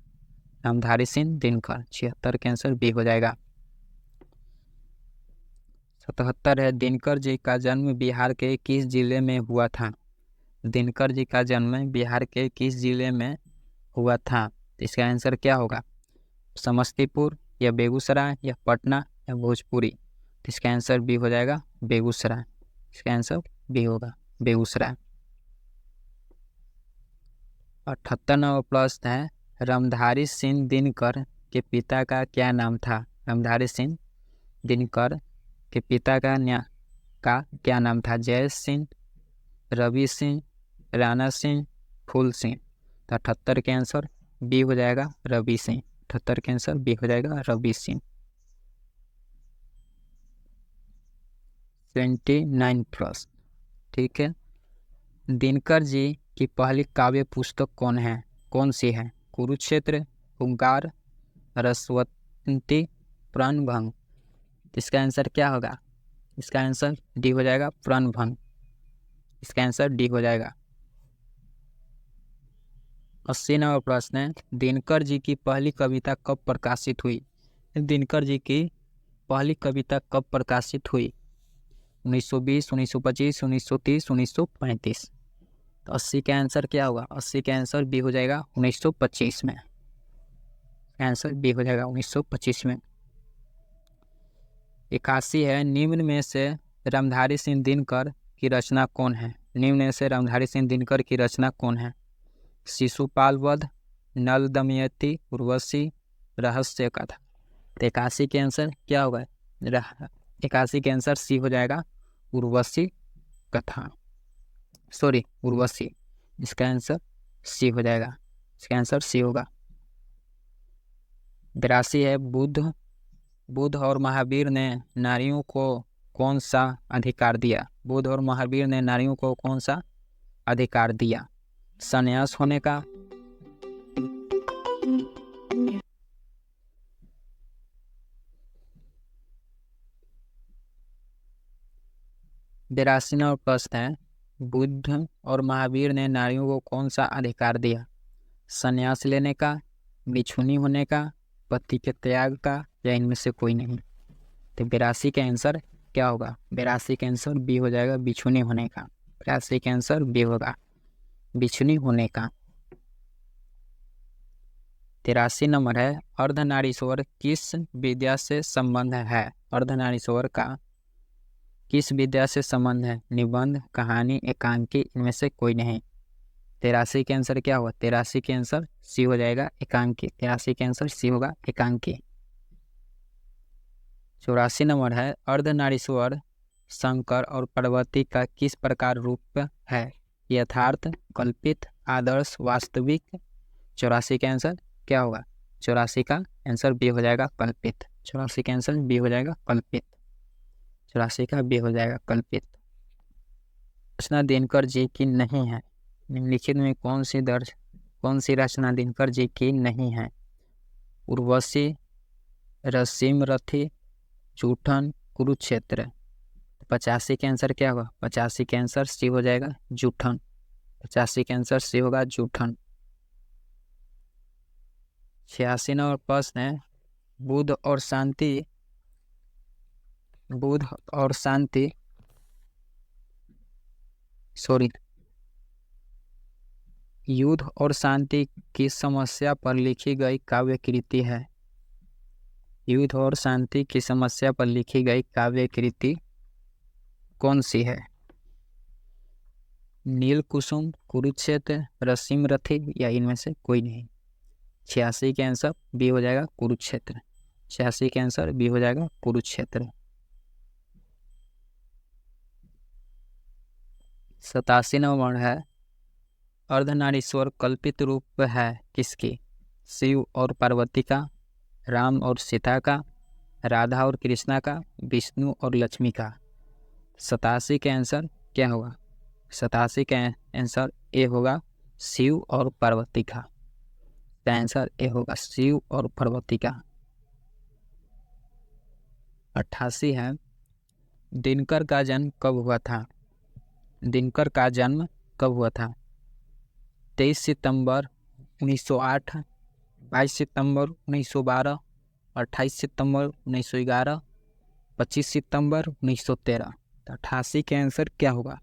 रामधारी सिंह दिनकर, 76 के आंसर बी हो जाएगा। 77 है, दिनकर जी का जन्म बिहार के किस जिले में हुआ था? दिनकर जी का जन्म बिहार के किस जिले में हुआ था? तो इसका आंसर क्या होगा? समस्तीपुर, या बेगूसराय, या पटना, या भोजपुरी? तो इसका आंसर बी हो जाएगा, बेगूसराय। इसका आंसर बी होगा, बेगूसराय। 78 नंबर प्रश्न है, रामधारी सिंह दिनकर के पिता का क्या नाम था? रामधारी सिंह दिनकर के पिता का क्या नाम था? जय सिंह, रवि सिंह, राणा सिंह, फूल सिंह? तो 78 के आंसर बी हो जाएगा, रवि सिंह। 78 के आंसर बी हो जाएगा, रवि सिंह। 29 प्रश्न, ठीक है। दिनकर जी की पहली काव्य पुस्तक कौन सी है? कुरुक्षेत्र, हुंकार, रसवंती, प्रणभंग? इसका आंसर क्या होगा? इसका आंसर डी हो जाएगा, प्रणभंग। इसका आंसर डी हो जाएगा। 80 नंबर प्रश्न है, दिनकर जी की पहली कविता कब प्रकाशित हुई? दिनकर जी की पहली कविता कब प्रकाशित हुई? 1920, 1925, 1930, 1935? तो 80 का आंसर क्या होगा? 80 का आंसर बी हो जाएगा, 1925 में। आंसर बी हो जाएगा, 1925 में। 81 है, निम्न में से रामधारी सिंह दिनकर की रचना कौन है? निम्न में से रामधारी सिंह दिनकर की रचना कौन है? शिशुपाल वध, नल दमयंती, उर्वशी, रहस्य कथा? तो 81 के आंसर क्या होगा? 81 के आंसर सी हो जाएगा, उर्वशी कथा। सॉरी, उर्वशी। इसका आंसर सी हो जाएगा। इसका आंसर सी होगा। 82 है, बुद्ध और महावीर ने नारियों को कौन सा अधिकार दिया? बुद्ध और महावीर ने नारियों को कौन सा अधिकार दिया? संन्यास होने का, बेरासी नंबर प्रश्न है, बुद्ध और महावीर ने नारियों को कौन सा अधिकार दिया? संन्यास लेने का, बिछुनी होने का, पति के त्याग का, या इनमें से कोई नहीं? तो 82 का आंसर क्या होगा? 82 का आंसर बी हो जाएगा, बिछुनी होने का। 82 का आंसर बी होगा, बिछुनी होने का। 83 नंबर है, अर्धनारीश्वर किस विद्या से संबंध है? अर्धनारीश्वर का किस विद्या से संबंध है? निबंध, कहानी, एकांकी, इनमें से कोई नहीं? 83 के आंसर क्या होगा? 83 के आंसर सी हो जाएगा, एकांकी। 83 के आंसर सी होगा, एकांकी। 84 नंबर है, अर्धनारीश्वर शंकर और पार्वती का किस प्रकार रूप है? यथार्थ, कल्पित, आदर्श, वास्तविक? 84 का आंसर क्या होगा? 84 का आंसर बी हो जाएगा, कल्पित। 84 का आंसर बी हो जाएगा, कल्पित। 84 का बी हो जाएगा, कल्पित। रचना दिनकर जी की नहीं है, निम्नलिखित में कौन सी रचना दिनकर जी की नहीं है? उर्वशी, रसीम रथी, जूठन, कुरुक्षेत्र? 85 के आंसर क्या होगा? 85 के आंसर सी हो जाएगा, जूठन। 85 के आंसर सी होगा, जूठन। 86 नंबर प्रश्न है, बुद्ध और शांति युद्ध और शांति की समस्या पर लिखी गई काव्य कृति है? युद्ध और शांति की समस्या पर लिखी गई काव्य कृति कौन सी है? नील कुसुम, कुरुक्षेत्र, रसीम रथी या इनमें से कोई नहीं। 86 के आंसर बी हो जाएगा कुरुक्षेत्र। 86 के आंसर बी हो जाएगा कुरुक्षेत्र। 87 नंबर है अर्धनारीश्वर कल्पित रूप है किसकी? शिव और पार्वती का, राम और सीता का, राधा और कृष्णा का, विष्णु और लक्ष्मी का। 87 के आंसर क्या होगा? 87 का आंसर ए होगा शिव और पार्वती का। आंसर ए होगा शिव और पार्वती का। 88 है दिनकर का जन्म कब हुआ था? दिनकर का जन्म कब हुआ था? 23 सितंबर 1908, 22 सितंबर 1912, 28 सितंबर 1911, 25 सितंबर 1913। तो 88 के आंसर क्या होगा?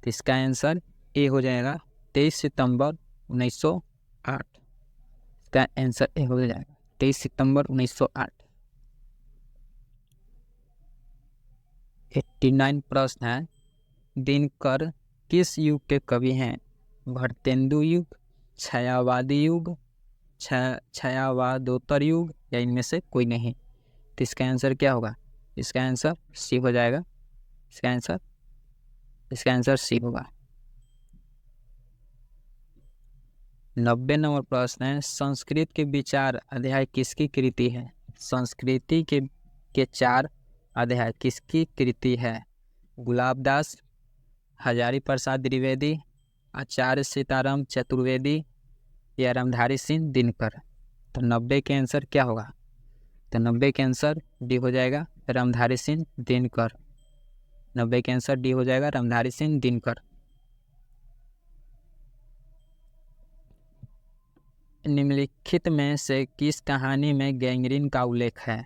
तो इसका आंसर ए हो जाएगा 23 सितंबर 1908। इसका आंसर ए हो जाएगा 23 सितंबर 1908। 89 प्रश्न है दिनकर किस युग के कवि हैं? भरतेंदु युग, छायावादी युग, छायावादोत्तर युग या इनमें से कोई नहीं। तो इसका आंसर क्या होगा? इसका आंसर सी हो जाएगा। इसका आंसर सी होगा। 90 नंबर प्रश्न है संस्कृत के विचार अध्याय किसकी कृति है? संस्कृति के 4 अध्याय किसकी कृति है? गुलाबदास, हजारी प्रसाद द्विवेदी, आचार्य सीताराम चतुर्वेदी या रामधारी सिंह दिनकर। तो 90 के आंसर क्या होगा? तो 90 के आंसर डी हो जाएगा रामधारी सिंह दिनकर। 90 के आंसर डी हो जाएगा रामधारी सिंह दिनकर। निम्नलिखित में से किस कहानी में गैंग्रीन का उल्लेख है?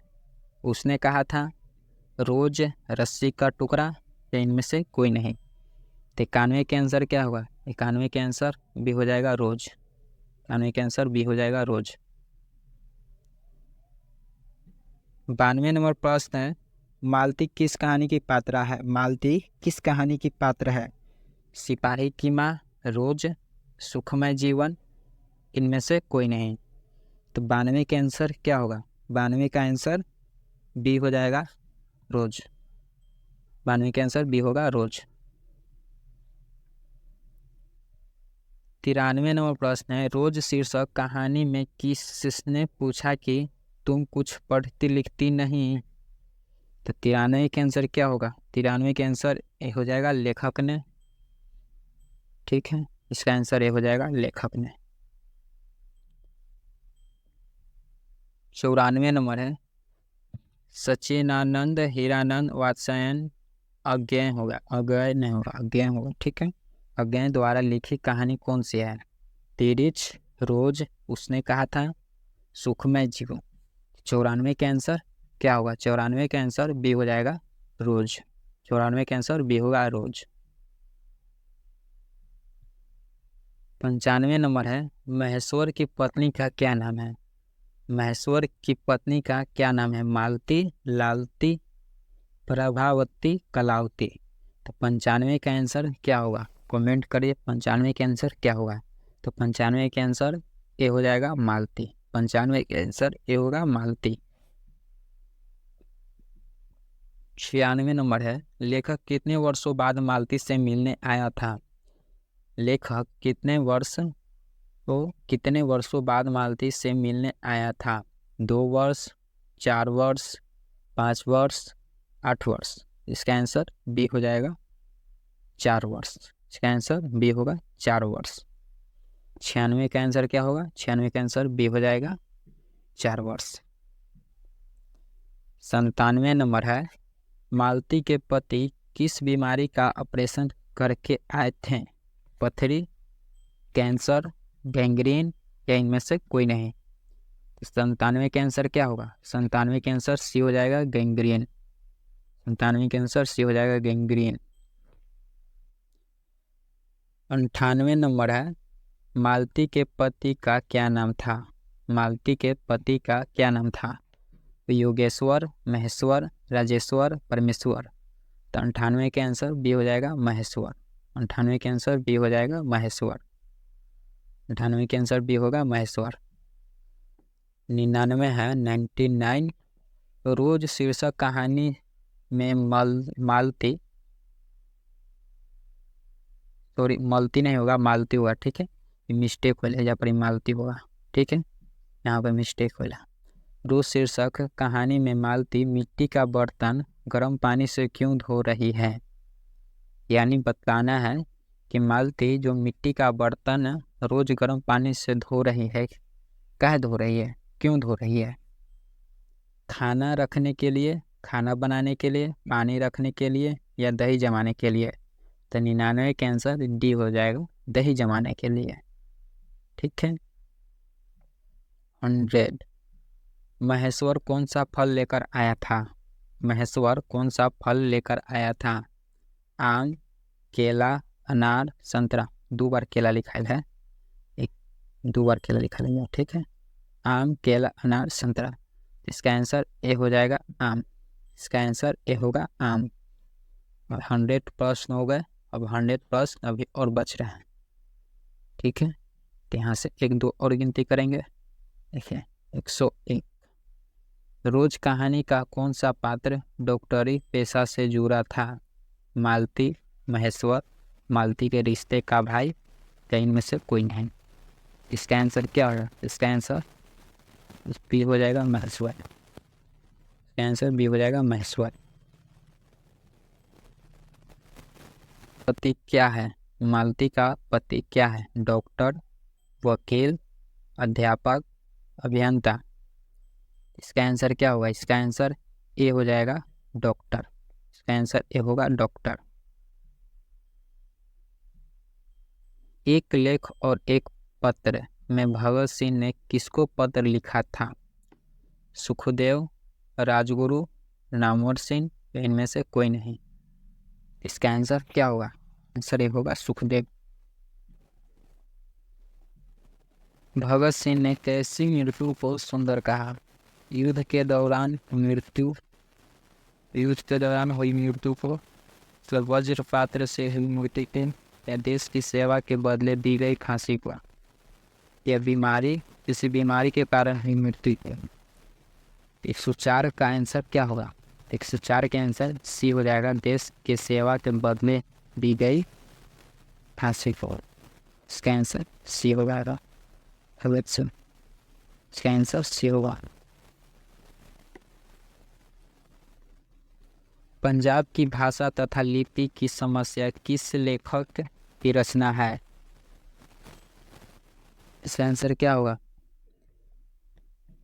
उसने कहा था, रोज, रस्सी का टुकड़ा या इनमें से कोई नहीं। तो 91 के आंसर क्या होगा? 91 के आंसर बी हो जाएगा रोज। 91 के आंसर बी हो जाएगा रोज। 92 नंबर प्रश्न है मालती किस कहानी की पात्र है? मालती किस कहानी की पात्र है? सिपाही की माँ, रोज, सुखमय जीवन, इनमें से कोई नहीं। तो 92 के आंसर क्या होगा? 92 का आंसर बी हो जाएगा रोज। 92 के आंसर बी होगा रोज। 93 नंबर प्रश्न है रोज शीर्षक कहानी में किसने पूछा कि तुम कुछ पढ़ती लिखती नहीं? तो 93 के आंसर क्या होगा? 93 के आंसर ए हो जाएगा लेखक ने। ठीक है, इसका आंसर ए हो जाएगा लेखक ने। 94 नंबर है सचिनानंद हीरानंद वात्स्यायन अज्ञेय होगा, अज्ञेय नहीं होगा, अज्ञेय होगा। ठीक है, अज्ञेय द्वारा लिखी कहानी कौन सी है? तिरिच, रोज, उसने कहा था, सुखमय जीवन। 94 के आंसर क्या होगा? 94 के आंसर बी हो जाएगा रोज। 94 के आंसर बी होगा रोज। 95 नंबर है महेश्वर की पत्नी का क्या नाम है? महेश्वर की पत्नी का क्या नाम है? मालती, लालती, प्रभावती, कलावती। तो 95 का आंसर क्या होगा? कमेंट करिए 95 के आंसर क्या होगा। तो 95 के आंसर ए हो जाएगा मालती। 95 के आंसर ए होगा मालती। 96 नंबर है लेखक कितने वर्षों बाद मालती से मिलने आया था? लेखक कितने वर्षों बाद मालती से मिलने आया था? 2 वर्ष, 4 वर्ष, 5 वर्ष, 8 वर्ष। इसका आंसर बी हो जाएगा 4 वर्ष। इसका आंसर बी होगा 4 वर्ष। 96 का आंसर क्या होगा? 96 का आंसर बी हो जाएगा 4 वर्ष। 97 नंबर है मालती के पति किस बीमारी का ऑपरेशन करके आए थे? पथरी, कैंसर, गैंग्रीन या इनमें से कोई नहीं। 97 के आंसर क्या होगा? 97 के आंसर सी हो जाएगा गैंग्रीन। 97 के आंसर सी हो जाएगा गैंग्रीन। 98 नंबर है मालती के पति का क्या नाम था? मालती के पति का क्या नाम था? योगेश्वर, महेश्वर, राजेश्वर, परमेश्वर। तो 98 के आंसर बी हो जाएगा महेश्वर। 98 के आंसर बी हो जाएगा महेश्वर। 98 के आंसर बी होगा महेश्वर। 99 है 99। रोज शीर्षक कहानी में मालती, सॉरी मालती नहीं होगा, मालती होगा, ठीक है, मिस्टेक हो यहाँ पर मालती होगा, ठीक है, यहाँ पर मिस्टेक हो। रोज शीर्षक कहानी में मालती मिट्टी का बर्तन गर्म पानी से क्यों धो रही है। यानी बताना है कि मालती जो मिट्टी का बर्तन रोज गर्म पानी से धो रही है, काहे धो रही है, क्यों धो रही है। खाना रखने के लिए, खाना बनाने के लिए, पानी रखने के लिए, या दही जमाने के लिए। तो 99 के आंसर डी हो जाएगा, दही जमाने के लिए, ठीक है। 100। महेश्वर कौन सा फल लेकर आया था। महेश्वर कौन सा फल लेकर आया था। आम, केला, अनार, संतरा। 2 बार केला लिखा है, 2 बार केला लिखा है, ठीक है। आम, केला, अनार, संतरा। इसका आंसर ए हो जाएगा आम। इसका आंसर ए होगा आम। 100 प्रश्न हो गए, अब 100 प्रश्न अभी और बच रहे हैं, ठीक है। तो यहाँ से 1-2 और गिनती करेंगे। देखिए 101। रोज कहानी का कौन सा पात्र डॉक्टरी पेशा से जुड़ा था। मालती, महेश्वर, मालती के रिश्ते का भाई, या इनमें से कोई नहीं। इसका आंसर क्या होगा। इसका आंसर बी हो जाएगा महेश्वर। इसका आंसर बी हो जाएगा महेश्वर। पति क्या है। मालती का पति क्या है। डॉक्टर, वकील, अध्यापक, अभियंता। इसका आंसर क्या होगा। इसका आंसर ए हो जाएगा डॉक्टर। इसका आंसर ए होगा डॉक्टर। एक लेख और एक पत्र में भगत सिंह ने किसको पत्र लिखा था। सुखदेव, राजगुरु, नामवर सिंह, इनमें से कोई नहीं। इसका आंसर क्या होगा। आंसर ए होगा सुखदेव। भगत सिंह ने कैसी मृत्यु को सुंदर कहा। युद्ध के दौरान हुई मृत्यु को, वज्रपात से हुई मृत्यु को, या देश की सेवा के बदले दी गई फांसी को, या बीमारी, किसी बीमारी के कारण हुई मृत्यु को। 104 का आंसर क्या होगा। 104 के आंसर सी हो जाएगा, देश के सेवा के बदले दी गई फांसी को। इसका आंसर सी हो जाएगा। इसका आंसर सी होगा। पंजाब की भाषा तथा लिपि की समस्या किस लेखक की रचना है। इसका आंसर क्या होगा।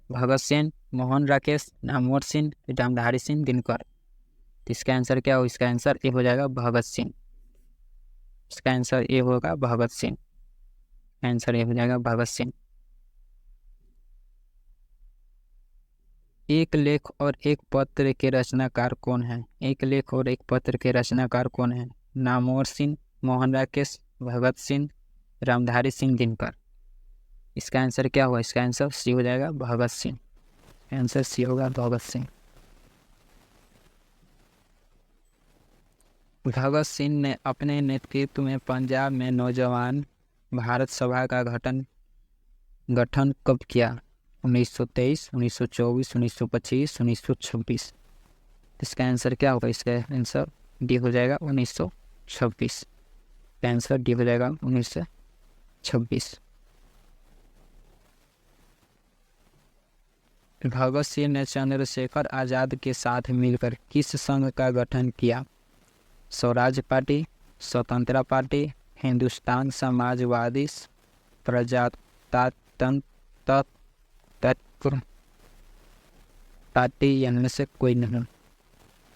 भगत सिंह, मोहन राकेश, नामवर सिंह, रामधारी सिंह दिनकर। इसका आंसर क्या होगा। इसका आंसर ए हो जाएगा भगत सिंह। इसका आंसर ए होगा भगत सिंह। आंसर ए हो जाएगा भगत सिंह। एक लेख और एक पत्र के रचनाकार कौन है। एक लेख और एक पत्र के रचनाकार कौन है। नामवर सिंह, मोहन राकेश, भगत सिंह, रामधारी सिंह दिनकर। इसका आंसर क्या होगा। इसका आंसर सी हो जाएगा भगत सिंह। आंसर सी होगा भगत सिंह। भगत सिंह ने अपने नेतृत्व में पंजाब में नौजवान भारत सभा का गठन कब किया। 1923, 1924, 1925, 1926। इसका आंसर क्या होगा। इसका आंसर डी हो जाएगा 1926। आंसर डी हो जाएगा 1926। भगत सिंह ने चंद्रशेखर आजाद के साथ मिलकर किस संघ का गठन किया। स्वराज पार्टी, स्वतंत्रता पार्टी, हिंदुस्तान समाजवादी प्रजातंत्र पार्टी, इनमें से कोई नहीं।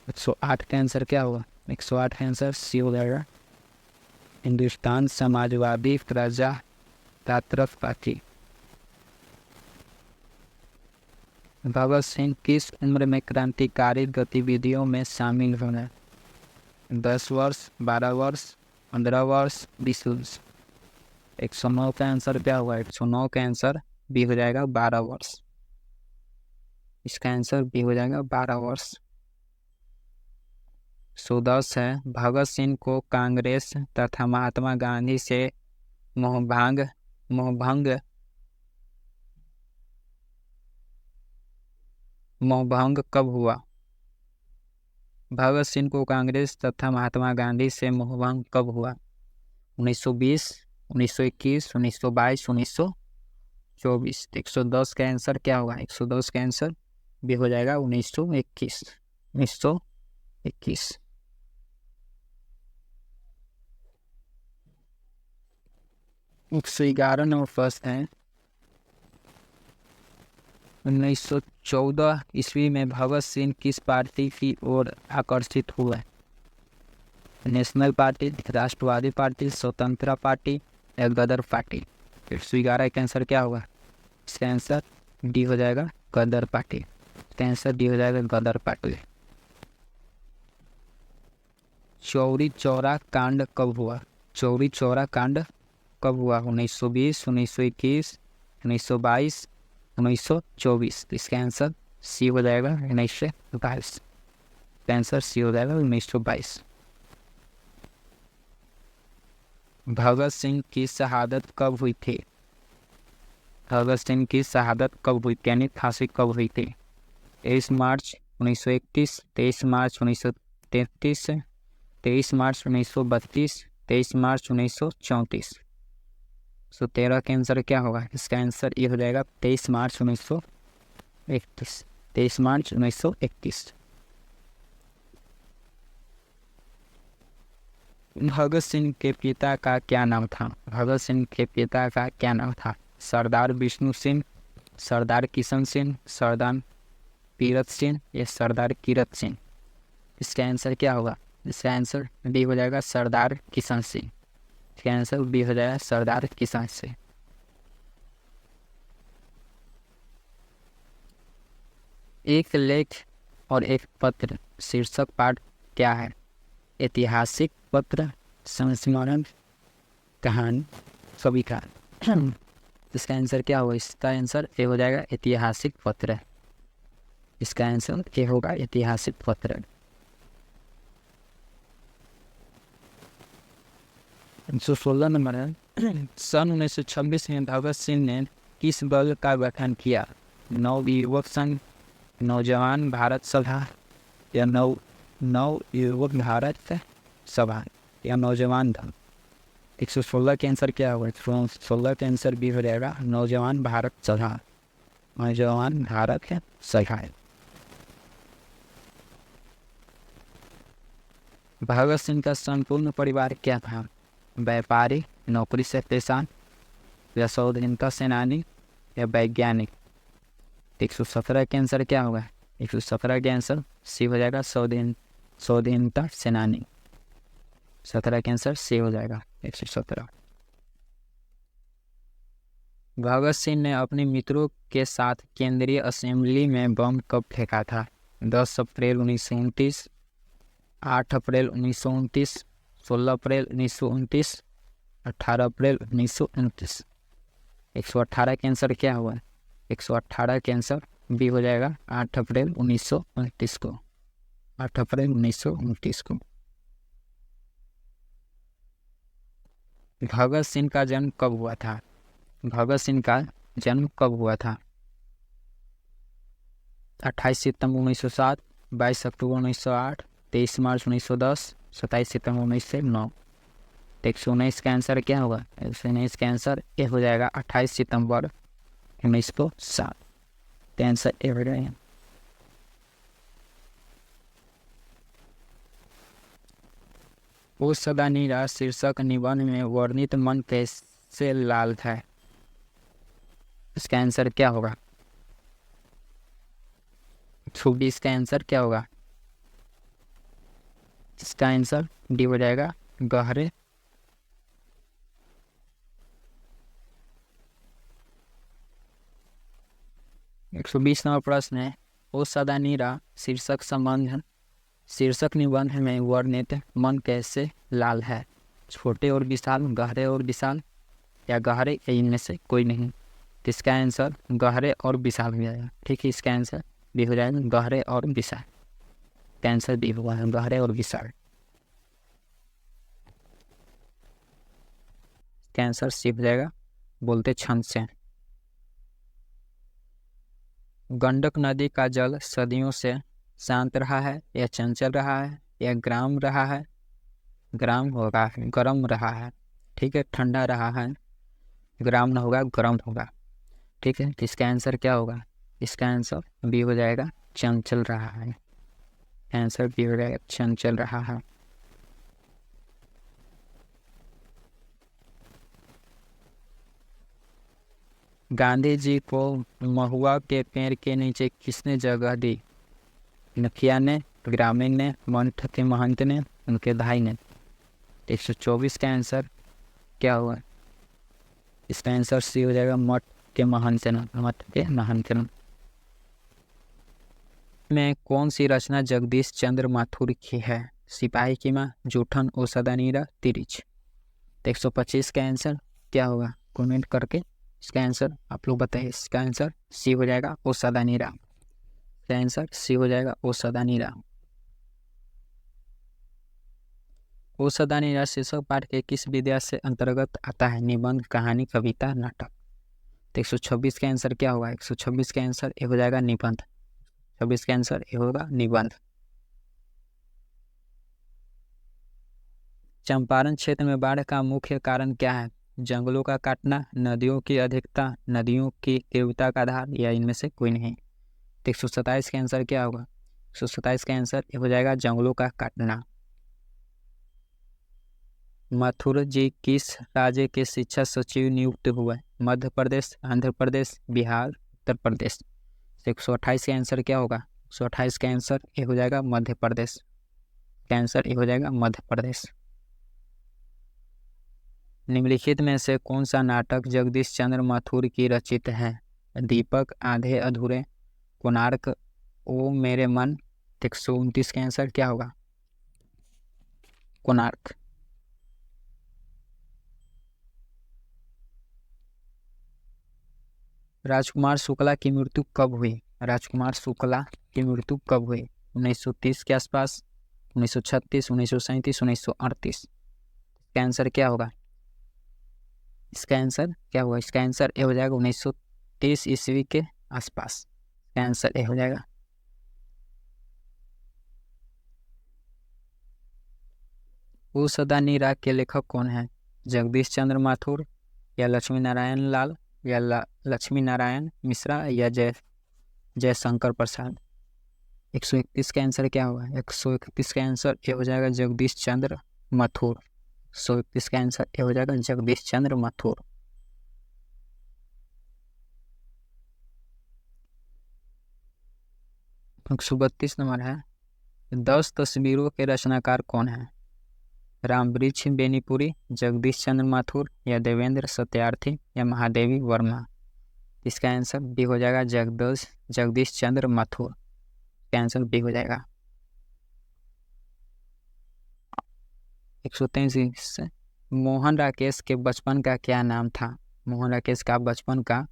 108 का आंसर क्या होगा। 108 का आंसर सी हो जाएगा हिंदुस्तान समाजवादी प्रजातंत्र पार्टी। भगत सिंह किस उम्र में क्रांतिकारी गतिविधियों में शामिल हुए। 10 वर्ष, 12 वर्ष, 15 वर्ष, 20 वर्ष। 109 का आंसर क्या होगा। 109 का आंसर बी हो जाएगा 12 वर्ष। इसका आंसर बी हो जाएगा 12 वर्ष। 110 है, भगत सिंह को कांग्रेस तथा महात्मा गांधी से मोहभंग मोहभंग मोहभंग कब हुआ? भगत सिंह को कांग्रेस तथा महात्मा गांधी से मोहभंग कब हुआ? 1920, 1921, 1922, 1924। 110 का आंसर क्या होगा? 110 का आंसर भी हो जाएगा 1921। 1921। 111 नंबर प्रश्न है, 1914 ईस्वी में भगत सिंह किस पार्टी की ओर आकर्षित हुए? नेशनल पार्टी, राष्ट्रवादी पार्टी, स्वतंत्र पार्टी या गदर पार्टी? 111 का आंसर क्या होगा? इसका आंसर डी हो जाएगा, गदर पार्टी। इसका आंसर डी हो जाएगा, गदर पार्टी। चौरी चौरा कांड कब हुआ? चौरी चौरा कांड कब हुआ? 1920, 1921, 1922, 1924। इसका आंसर सी हो जाएगा, 1922। इसका आंसर सी हो जाएगा, 1922। भगत सिंह की शहादत कब हुई थी? भगत सिंह की शहादत कब हुई, यानी फांसी कब हुई थी? 23 मार्च 1931, 23 मार्च 1933, 23 मार्च 1932, 23 मार्च 1934। 13 का आंसर क्या होगा? इसका आंसर ये हो जाएगा 23 मार्च 1931। 23 मार्च 1931। भगत सिंह के पिता का क्या नाम था? भगत सिंह के पिता का क्या नाम था? सरदार विष्णु सिंह, सरदार किशन सिंह, सरदार तीरथ सिंह या सरदार कीरत सिंह? इसका आंसर क्या होगा? इसका आंसर बी हो जाएगा, सरदार किशन सिंह। इसका आंसर बी हो जाएगा, सरदार किशन सिंह। एक लेख और एक पत्र शीर्षक पाठ क्या है? ऐतिहासिक पत्र, संस्मरण, कहानी, कविता? इसका आंसर क्या होगा? इसका आंसर ए हो जाएगा, ऐतिहासिक पत्र। इसका आंसर ए होगा, ऐतिहासिक पत्र। 116 नंबर है, सन 1926 में भगत सिंह ने किस बल का गठन किया? नव युवक संघ, नौजवान भारत सभा या नव युवक भारत सभा या नौजवान दल? 116 के आंसर क्या होगा? 116 के आंसर भी हो जाएगा, नौजवान भारत सभा। नौजवान भारत सभा। भगत सिंह का संपूर्ण परिवार क्या था? व्यापारी, नौकरी से पेशा या स्वाधीनता सेनानी या वैज्ञानिक? 117 के आंसर क्या होगा? 117 के आंसर सी हो जाएगा, स्वाधीनता सेनानी। 17 के आंसर सी हो जाएगा, 117। भगत सिंह ने अपने मित्रों के साथ केंद्रीय असेंबली में बम कब फेंका था? 10 अप्रैल 1929, 8 अप्रैल 1929, 16 अप्रैल 1929, 18 अप्रैल 1929। 118 के आंसर क्या हुआ? 118 के आंसर बी हो जाएगा, 8 अप्रैल 1929 को। 8 अप्रैल 1929 को। भगत सिंह का जन्म कब हुआ था? भगत सिंह का जन्म कब हुआ था? 28 सितंबर 1907, 22 अक्टूबर 1908, 23 मार्च 1910, 27 सितंबर 1909। 119 का आंसर क्या होगा? 119 का आंसर ए हो जाएगा, 28 सितंबर 1907। तो आंसर ए हो जाएगा। वो सदा नीरा शीर्षक निबंध में वर्णित मन कैसे लाल है? इसका आंसर क्या होगा? 26 का आंसर क्या होगा? इसका आंसर डी हो जाएगा, गहरे। एक 120 नंबर प्रश्न है, ओ सदा नीरा शीर्षक निबंध में वर्णित मन कैसे लाल है? छोटे और विशाल, गहरे और विशाल या गहरे या इनमें से कोई नहीं? तो इसका आंसर गहरे और विशाल हो जाएगा। ठीक है, इसका आंसर भी हो जाएगा, गहरे और विशाल। कैंसर डी होगा गहरे और विशाल। कैंसर सी हो जाएगा बोलते क्षण से। गंडक नदी का जल सदियों से शांत रहा है या चंचल रहा है या गर्म होगा, गर्म रहा है, ठीक है, ठंडा रहा है, गर्म न होगा गर्म होगा, ठीक है। इसका आंसर क्या होगा? इसका आंसर बी हो जाएगा चंचल रहा है। आंसर बी हो जाएगा चंचल रहा है। गांधी जी को महुआ के पेड़ के नीचे किसने जगह दी? मुखिया ने, ग्रामीण ने, मठ के महंत ने, उनके भाई ने। 124 का आंसर क्या होगा? इसका आंसर सी हो जाएगा मठ के महंत ने, मठ के महंत ने। में कौन सी रचना जगदीश चंद्र माथुर की है? सिपाही की माँ, जूठन, ओ सदानीरा, तिरिच। 125 का आंसर क्या होगा? कमेंट करके इसका आंसर आप लोग बताइए। इसका आंसर सी हो जाएगा ओ सदानीरा। इसका आंसर सी हो जाएगा ओ सदानीरा। ओ सदानीरा शीर्षक पाठ के किस विधा से अंतर्गत आता है? निबंध, कहानी, कविता, नाटक। 126 का आंसर क्या होगा? 126 का आंसर ये हो जाएगा निबंध। 26 का आंसर ये होगा निबंध। चंपारण क्षेत्र में बाढ़ का मुख्य कारण क्या है? जंगलों का काटना, नदियों की अधिकता, नदियों की तीव्रता का आधार, या इनमें से कोई नहीं। 127 का आंसर क्या होगा? 127 का आंसर ये हो जाएगा जंगलों का काटना। माथुर जी किस राज्य के शिक्षा सचिव नियुक्त हुए? मध्य प्रदेश, आंध्र प्रदेश, बिहार, उत्तर प्रदेश। 128 का आंसर क्या होगा? 128 का आंसर ये हो जाएगा मध्य प्रदेश। का आंसर ये हो जाएगा मध्य प्रदेश। निम्नलिखित में से कौन सा नाटक जगदीश चंद्र माथुर की रचित है? दीपक, आधे अधूरे, कोणार्क, ओ मेरे मन। 129 का आंसर क्या होगा? कोणार्क। राजकुमार शुक्ला की मृत्यु कब हुई? राजकुमार शुक्ला की मृत्यु कब हुई? 1930 के आसपास, 1936, 1937, 1938। इसका आंसर क्या होगा? इसका आंसर क्या होगा? इसका आंसर ये हो जाएगा 1930 ईस्वी के आसपास। इसका आंसर ये हो जाएगा। ओ सदानीरा के लेखक कौन है? जगदीश चंद्र माथुर, या लक्ष्मी नारायण लाल, या लक्ष्मी नारायण मिश्रा, या जयशंकर प्रसाद। 131 का आंसर क्या होगा? 131 का आंसर ये हो जाएगा जगदीश चंद्र माथुर। 131 का आंसर ये हो जाएगा जगदीश चंद्र माथुर। एक 132 नंबर है, 10 तस्वीरों के रचनाकार कौन है? रामवृक्ष बेनीपुरी, जगदीश चंद्र माथुर, या देवेंद्र सत्यार्थी, या महादेवी वर्मा। इसका आंसर बी हो जाएगा जगदीश चंद्र माथुर। इसका आंसर बी हो जाएगा। 133 मोहन राकेश के बचपन का क्या नाम था? मोहन राकेश का बचपन का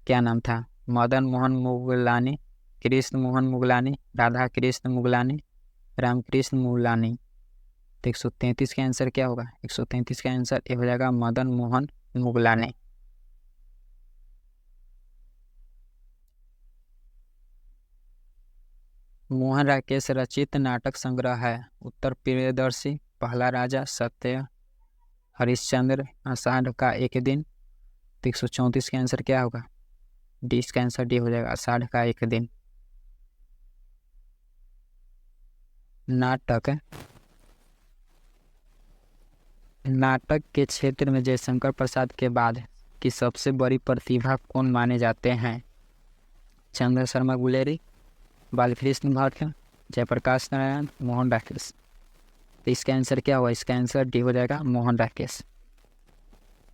क्या नाम था? मदन मोहन मुगलानी, कृष्ण मोहन मुगलानी, राधा कृष्ण मुगलानी, रामकृष्ण मुगलानी। तो 133 का आंसर क्या होगा? 133 का आंसर ये हो जाएगा मदन मोहन मुगलानी। मोहन राकेश रचित नाटक संग्रह है उत्तर प्रियदर्शी, पहला राजा, सत्य हरिश्चंद्र, आषाढ़ का एक दिन। 134 का आंसर क्या होगा? डी। इसका आंसर डी हो जाएगा आषाढ़ का एक दिन। नाटक के क्षेत्र में जयशंकर प्रसाद के बाद की सबसे बड़ी प्रतिभा कौन माने जाते हैं? चंद्र शर्मा गुलेरी, बालकृष्ण भट्ट, जयप्रकाश नारायण, मोहन राकेश। तो इसका आंसर क्या होगा? इसका आंसर डी हो जाएगा मोहन राकेश।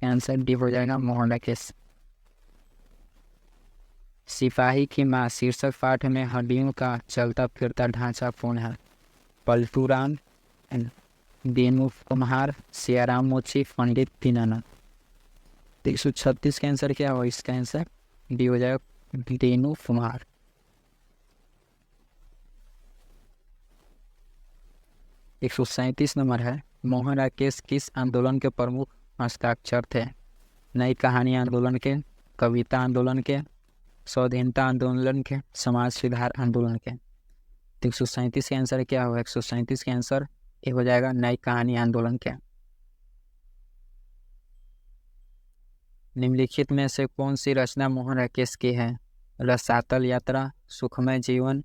आंसर डी हो जाएगा मोहन राकेश। सिपाही की माँ शीर्षक पाठ में हड्डियों का चलता फिरता ढांचा कौन है? पलटूराम, दीनू कुम्हार, सियाराम मोची, पंडित दीनानाथ। 136 का आंसर क्या होगा? इसका आंसर डी हो जाएगा दीनू कुम्हार। 137 नंबर है, मोहन राकेश किस आंदोलन के प्रमुख हस्ताक्षर थे? नई कहानी आंदोलन के, कविता आंदोलन के, स्वाधीनता आंदोलन के, समाज सुधार आंदोलन के। तो 137 के आंसर क्या होगा? 137 के आंसर ये हो जाएगा नई कहानी आंदोलन के। निम्नलिखित में से कौन सी रचना मोहन राकेश की है? रसातल यात्रा, सुखमय जीवन,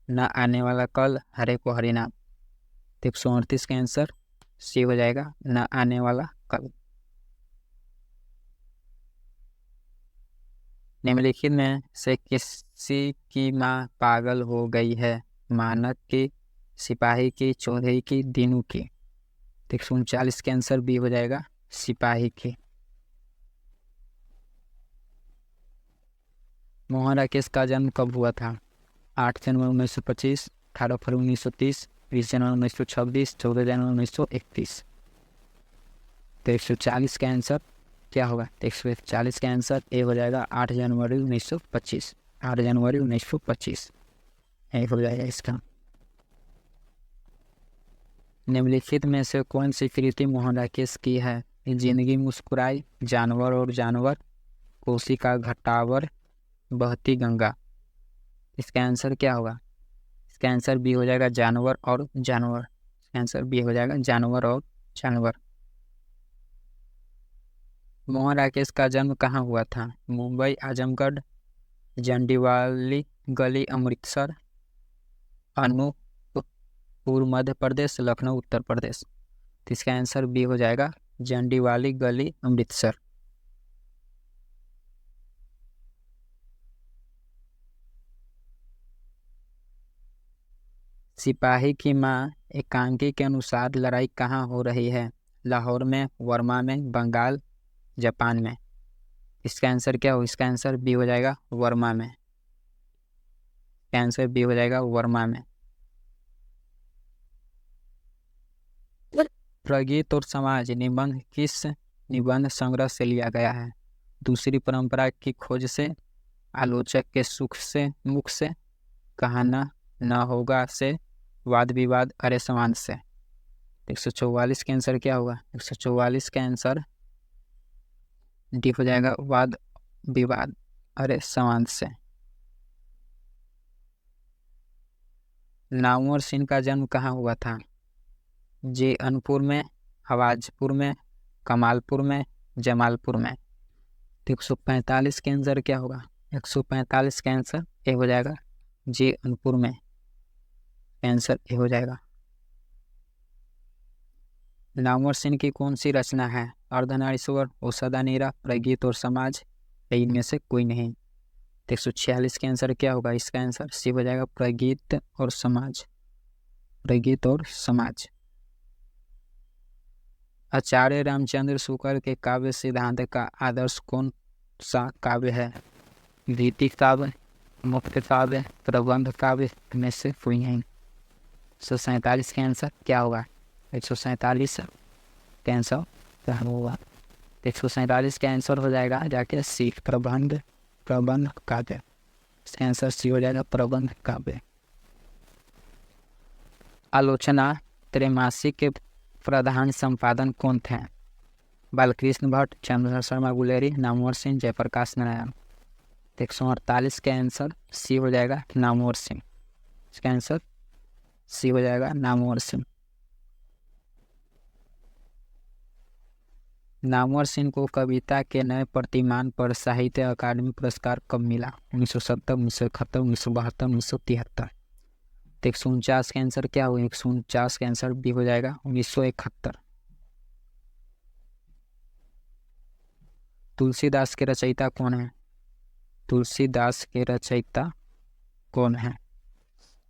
न आने वाला कल, हरे को हरिनाम। तो 138 का आंसर सी हो जाएगा न आने वाला कल। निम्नलिखित में से किसी की माँ पागल हो गई है? मानक की, सिपाही की, चौधरी की, दीनू की। तो 139 के आंसर बी हो जाएगा सिपाही की। मोहन राकेश का जन्म कब हुआ था? 8 जनवरी 1925, 18 फरवरी 1930, 20 जनवरी 1926, 14 जनवरी 1931। तो 140 का आंसर क्या होगा? 140 का आंसर ए हो जाएगा 8 जनवरी 1925। 8 जनवरी 1925 ए हो जाएगा इसका। निम्नलिखित में से कौन सी कृति मोहन राकेश की है? जिंदगी मुस्कुराई, जानवर और जानवर, कोसी का घटावर, बहती गंगा। इसका आंसर क्या होगा? इसका आंसर बी हो जाएगा जानवर और जानवर। इसका आंसर बी हो जाएगा जानवर और जानवर। मोहन राकेश का जन्म कहाँ हुआ था? मुंबई, आजमगढ़, जंडीवाली गली अमृतसर, अनूपपुर मध्य प्रदेश, लखनऊ उत्तर प्रदेश। तो इसका आंसर बी हो जाएगा जंडीवाली गली अमृतसर। सिपाही की मां एकांकी के अनुसार लड़ाई कहाँ हो रही है? लाहौर में, वर्मा में, बंगाल, जापान में। इसका आंसर क्या हो? इसका आंसर बी हो जाएगा वर्मा में। इसका आंसर बी हो जाएगा वर्मा में। प्रगीत और समाज निबंध किस निबंध संग्रह से लिया गया है? दूसरी परंपरा की खोज से, आलोचक के मुख से, कहना न होगा से, वाद विवाद अरे समान से। 144 का आंसर क्या होगा? 144 का आंसर डी हो जाएगा वाद विवाद अरे समान से। नामवर सिंह का जन्म कहाँ हुआ था? जे अनपुर में, हवाजपुर में, कमालपुर में, जमालपुर में। 145 का आंसर क्या होगा? 145 का आंसर ए हो जाएगा जे अनपुर में। आंसर ए हो जाएगा। नामवर सिंह की कौन सी रचना है? अर्धनारीश्वर, औषधानीरा, प्रगीत और समाज, इनमें से कोई नहीं। 146 के आंसर क्या होगा? इसका आंसर सी हो जाएगा प्रगीत और समाज। प्रगीत और समाज। आचार्य रामचंद्र शुक्ल के काव्य सिद्धांत का आदर्श कौन सा काव्य है? रीति काव्य, मुख्य काव्य, प्रबंध काव्य में से कोई नहीं। 147 का आंसर क्या होगा? 147 का आंसर क्या होगा? 147 का आंसर हो जाएगा जाके सी प्रबंध काव्य। इसका आंसर सी हो जाएगा प्रबंध काव्य। आलोचना त्रैमासिक के प्रधान संपादन कौन थे? बालकृष्ण भट्ट, चंद्र शर्मा गुलेरी, नामवर सिंह, जयप्रकाश नारायण। 148 का आंसर सी हो जाएगा नामवर सिंह। इसका आंसर सी हो जाएगा नामवर सिंह। नामवर सिंह को कविता के नए प्रतिमान पर साहित्य अकादमी पुरस्कार कब मिला? 1970, 1971, 1972, 1973। 149 का आंसर क्या होगा? 149 का आंसर भी हो जाएगा 1971। तुलसीदास के रचयिता कौन है? तुलसीदास के रचयिता कौन है?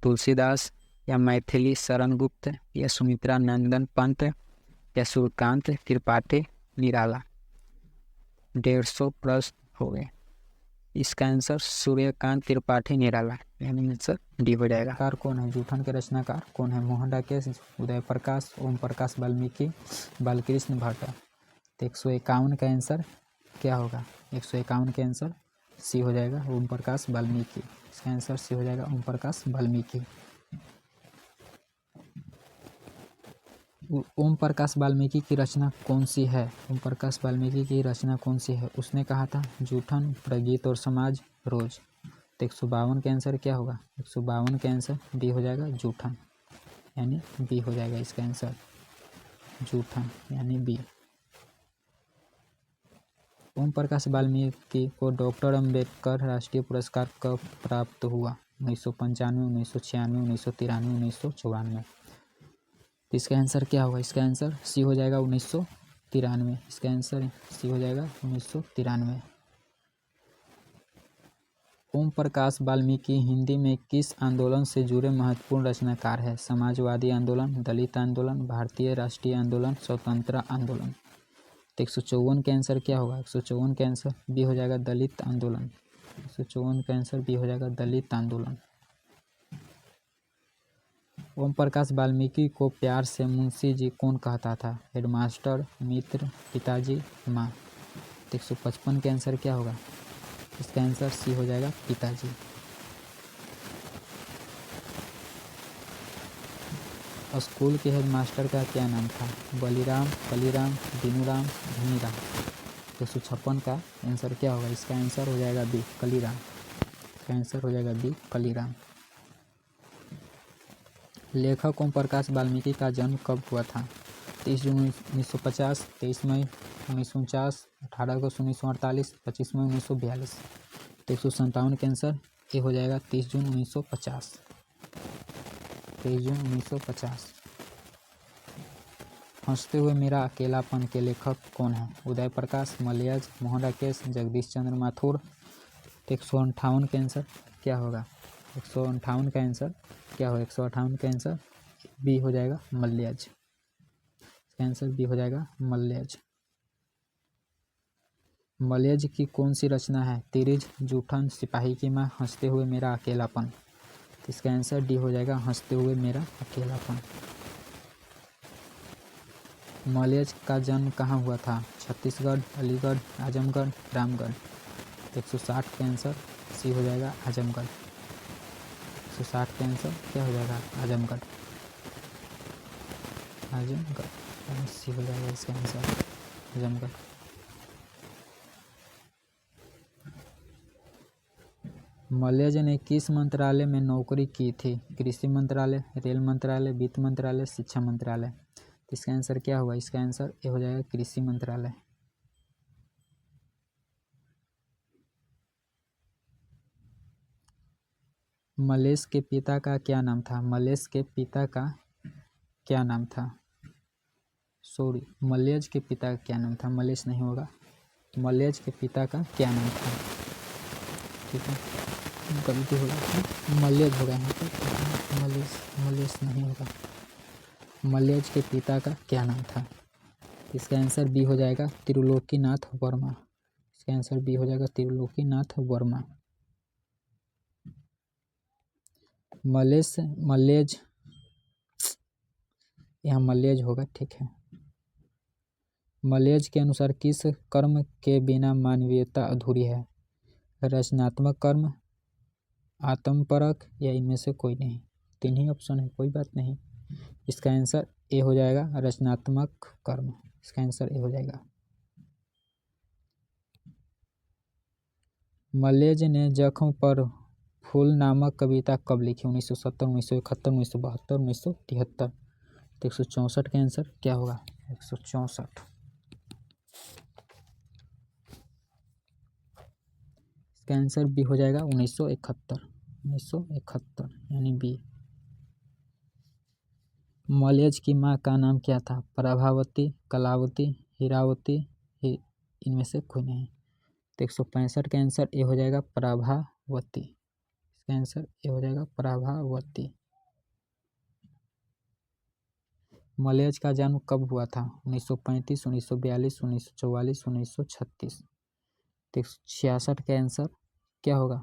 तुलसीदास या मैथिली शरण गुप्त या सुमित्रा नंदन पंत या सूर्यकांत त्रिपाठी निराला। 150 प्रश्न हो गए। इसका आंसर सूर्यकांत त्रिपाठी निराला, यानी आंसर डी हो जाएगा। कार कौन है? जूठन के रचनाकार कौन है? मोहन राकेश, उदय प्रकाश, ओम प्रकाश वाल्मीकि, बालकृष्ण भट्ट। 151 का आंसर क्या होगा? 151 के आंसर सी हो जाएगा ओम प्रकाश वाल्मीकि। इसका आंसर सी हो जाएगा ओम प्रकाश वाल्मीकि। ओम प्रकाश वाल्मीकि की रचना कौन सी है? ओम प्रकाश वाल्मीकि की रचना कौन सी है? उसने कहा था जूठन, प्रगीत और समाज, रोज। तो 152 का आंसर क्या होगा? 152 का आंसर बी हो जाएगा, जूठन, यानी बी हो जाएगा इसका आंसर, जूठन यानी बी। ओम प्रकाश वाल्मीकि को डॉक्टर अम्बेडकर राष्ट्रीय पुरस्कार कब प्राप्त हुआ? 1995, 1996, 1993, 1994। इसका आंसर क्या होगा? इसका आंसर सी हो जाएगा 1993। इसका आंसर सी हो जाएगा 1993। ओम प्रकाश वाल्मीकि हिंदी में किस आंदोलन से जुड़े महत्वपूर्ण रचनाकार है? समाजवादी आंदोलन, दलित आंदोलन, भारतीय राष्ट्रीय आंदोलन, स्वतंत्रता आंदोलन। तो 154 का आंसर क्या होगा? 154 का आंसर बी हो जाएगा, दलित आंदोलन। 154 का आंसर बी हो जाएगा, दलित आंदोलन। ओम प्रकाश वाल्मीकि को प्यार से मुंशी जी कौन कहता था? हेडमास्टर, मित्र, पिताजी, माँ। तो 155 का आंसर क्या होगा? इसका आंसर सी हो जाएगा, पिताजी। स्कूल के हेडमास्टर का क्या नाम था? बलीराम, कलीराम, दीनूराम, धनीराम। तो 156 का आंसर क्या होगा? इसका आंसर हो जाएगा बी, कलीराम। इसका आंसर हो जाएगा बी, कलीराम। लेखक ओम प्रकाश वाल्मीकि का जन्म कब हुआ था? 30 जून 1950, 23 मई 1949, 18 अगस्त 1948, 25 मई 1942। तो 157 का आंसर ये हो जाएगा 30 जून 1950। 23 जून 1950। हंसते हुए मेरा अकेलापन के लेखक कौन है? उदय प्रकाश, मलयज, मोहन राकेश, जगदीश चंद्र माथुर। तो 158 का आंसर क्या होगा? 158 का आंसर क्या होगा? 158 का आंसर बी हो जाएगा, मलयज। इसका आंसर बी हो जाएगा, मलयज। मलयज की कौन सी रचना है? तिरिज, जूठन, सिपाही की माँ, हंसते हुए मेरा अकेलापन। तो इसका आंसर डी हो जाएगा, हंसते हुए मेरा अकेलापन। मलयज का जन्म कहाँ हुआ था? छत्तीसगढ़, अलीगढ़, आजमगढ़, रामगढ़। 160 का आंसर सी हो जाएगा, आजमगढ़। 160 का आंसर क्या हो जाएगा? आजमगढ़। आजमगढ़ सी हो जाएगा इसका आंसर, आजमगढ़। मलयज ने किस मंत्रालय में नौकरी की थी? कृषि मंत्रालय, रेल मंत्रालय, वित्त मंत्रालय, शिक्षा मंत्रालय। इसका आंसर क्या होगा? इसका आंसर ये हो जाएगा, कृषि मंत्रालय। मलेश के पिता का क्या नाम था? मलेश के पिता का क्या नाम था? सॉरी, मलयज के पिता का क्या नाम था? मलेश नहीं होगा। मलयज के पिता का क्या नाम था? ठीक है, गलती हो गई, मलयज होगा यहाँ पे, मलेश नहीं होगा। मलयज के पिता का क्या नाम था? इसका आंसर बी हो जाएगा, त्रिलोकीनाथ वर्मा। इसका आंसर बी हो जाएगा, त्रिलोकीनाथ वर्मा। मलेज, यहाँ मलयज होगा, ठीक है। मलयज के अनुसार किस कर्म के बिना मानवीयता अधूरी है? रचनात्मक कर्म, आत्मपरक या इनमें से कोई नहीं। 3 ही ऑप्शन है, कोई बात नहीं। इसका आंसर ए हो जाएगा, रचनात्मक कर्म। इसका आंसर ए हो जाएगा। मलयज ने जख्म पर फूल नामक कविता कब लिखी? 1970, 1971, 1972, 1973। तो 164 का आंसर क्या होगा? 164। इसका आंसर बी हो जाएगा, 1971। 1971 यानी बी। मलयज की माँ का नाम क्या था? प्रभावती, कलावती, हीरावती, इनमें से कोई नहीं। तो 165 का आंसर ए हो जाएगा, प्रभावती। इसका आंसर ए हो जाएगा, प्रभावती। मलयज का जन्म कब हुआ था? 1935, 1942, 1944, 1936। तो 166 का आंसर क्या होगा?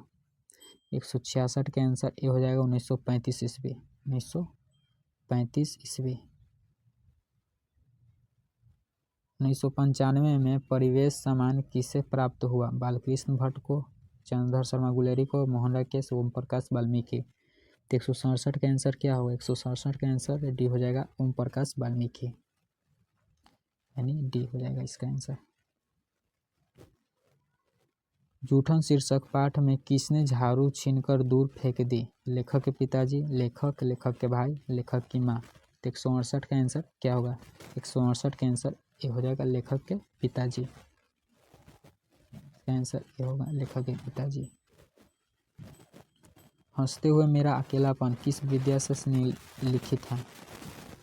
166 का आंसर ए हो जाएगा, 1935 ईस्वी। 1935 ईस्वी। 1995 में परिवेश सम्मान किसे प्राप्त हुआ? बालकृष्ण भट्ट को, चंद्रधर शर्मा गुलेरी को, मोहन राकेश, ओम प्रकाश वाल्मीकि। तो 167 का आंसर क्या होगा? 167 का आंसर डी हो जाएगा, ओम प्रकाश वाल्मीकि, यानी डी हो जाएगा इसका आंसर। जूठन शीर्षक पाठ में किसने झाड़ू छीनकर दूर फेंक दी? लेखक के पिताजी, लेखक, लेखक के भाई, लेखक की माँ। तो 168 का आंसर क्या होगा? 168 का आंसर ये हो जाएगा, लेखक के पिताजी। इसका आंसर ये होगा, लेखक के पिताजी। हंसते हुए मेरा अकेलापन किस विद्या से लिखित है?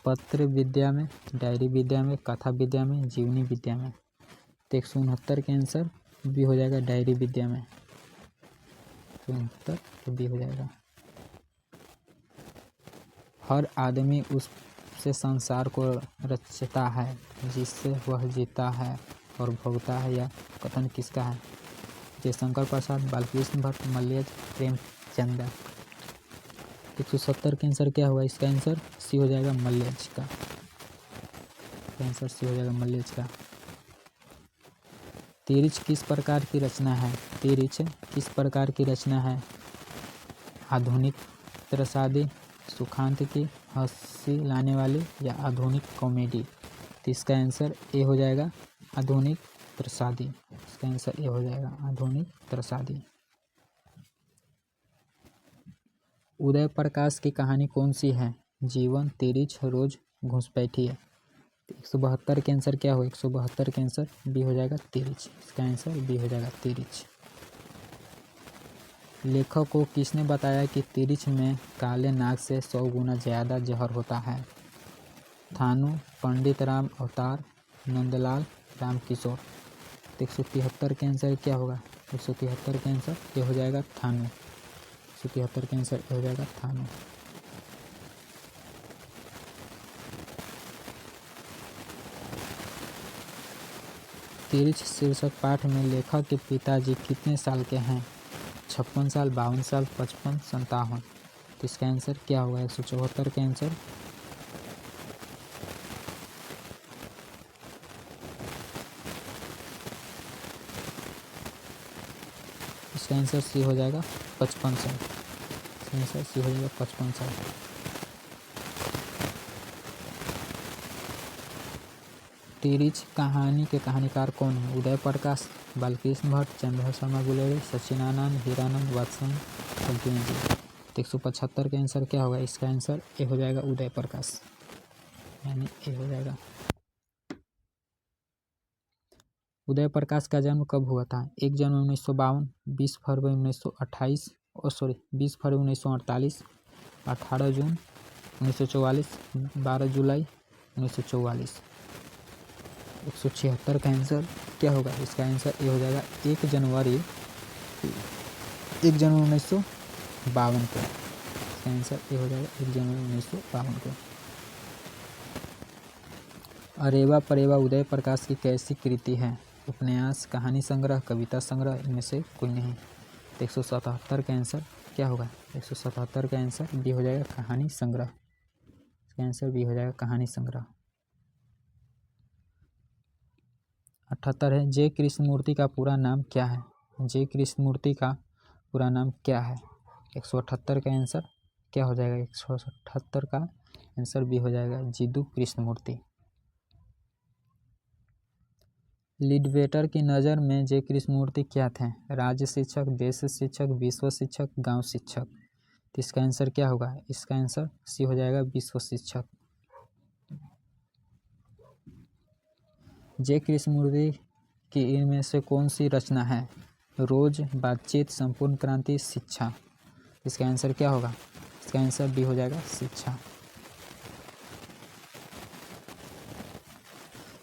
पत्र विद्या में, डायरी विद्या में, कथा विद्या में, जीवनी विद्या में। तो 169 के आंसर बी हो जाएगा, डायरी विद्या में। 169 बी हो जाएगा। हर आदमी उससे संसार को रचता है जिससे वह जीता है और भोगता है, यह कथन किसका है? जयशंकर प्रसाद, बालकृष्ण भट्ट, मलयज, प्रेमचंद। 170 का आंसर क्या होगा? इसका आंसर सी हो जाएगा, मलयज का। आंसर सी हो जाएगा, मलयज का। तिरिच किस प्रकार की रचना है? तिरिच किस प्रकार की रचना है? आधुनिक त्रसादी, सुखांत की, हंसी लाने वाली, या आधुनिक कॉमेडी। तो इसका आंसर ए हो जाएगा, आधुनिक त्रसादी। इसका आंसर ए हो जाएगा, आधुनिक त्रसादी। उदय प्रकाश की कहानी कौन सी है? जीवन, तिरिच, रोज, घुसपैठी है। 172 के आंसर क्या हो? 172 के आंसर बी हो जाएगा, तिरिच। इसका आंसर बी हो जाएगा, तिरिच। लेखक को किसने बताया कि तिरिच में काले नाग से 100 गुना ज़्यादा जहर होता है? थानू, पंडित राम अवतार, नंदलाल, रामकिशोर। 173 के आंसर क्या होगा? 173 के आंसर ये हो जाएगा, थानू। 173 के आंसर ये हो जाएगा, थानू। तिरिच शीर्षक पाठ में लेखक के पिताजी कितने साल के हैं? 56 साल, 52 साल, 55, 57। तो इसका आंसर क्या होगा? 174 के आंसर इसका आंसर सी हो जाएगा, 55 साल। इसका आंसर सी हो जाएगा, 55 साल। तिरिच कहानी के कहानीकार कौन है? उदय प्रकाश, बालकृष्ण भट्ट, चंद्र शर्मा गुलेरी, सचिनानंद, हीरानंद, वात्सन, फल्गुनी जी। 175 का आंसर क्या होगा? इसका आंसर ए हो जाएगा, उदय प्रकाश, यानी ए हो जाएगा। उदय प्रकाश का जन्म कब हुआ था? 1 जनवरी 1952, 20 फरवरी 1928, 20 फरवरी 1948, 18 जून 1944, 12 जुलाई 1944। 176 का आंसर क्या होगा? इसका आंसर ये हो जाएगा, 1 जनवरी 1952 को। इसका आंसर ये हो जाएगा, 1 जनवरी 1952 को। अरेवा परेवा उदय प्रकाश की कैसी कृति है? उपन्यास, कहानी संग्रह, कविता संग्रह, इनमें से कोई नहीं। 177 का आंसर क्या होगा? 177 का आंसर बी हो जाएगा, कहानी संग्रह। इसका आंसर बी हो जाएगा, कहानी संग्रह। 78 है, जे कृष्णमूर्ति का पूरा नाम क्या है? जे कृष्णमूर्ति का पूरा नाम क्या है? 178 का आंसर क्या हो जाएगा? 178 का आंसर बी हो जाएगा, जिदू कृष्णमूर्ति। लिडवेटर की नज़र में जे कृष्णमूर्ति क्या थे? राज्य शिक्षक, देश शिक्षक, विश्व शिक्षक, गांव शिक्षक। तो इसका आंसर क्या होगा? इसका आंसर सी हो जाएगा, विश्व शिक्षक। जे कृष्णमूर्ति की इनमें से कौन सी रचना है? रोज, बातचीत, संपूर्ण क्रांति, शिक्षा। इसका आंसर क्या होगा? इसका आंसर बी हो जाएगा, शिक्षा।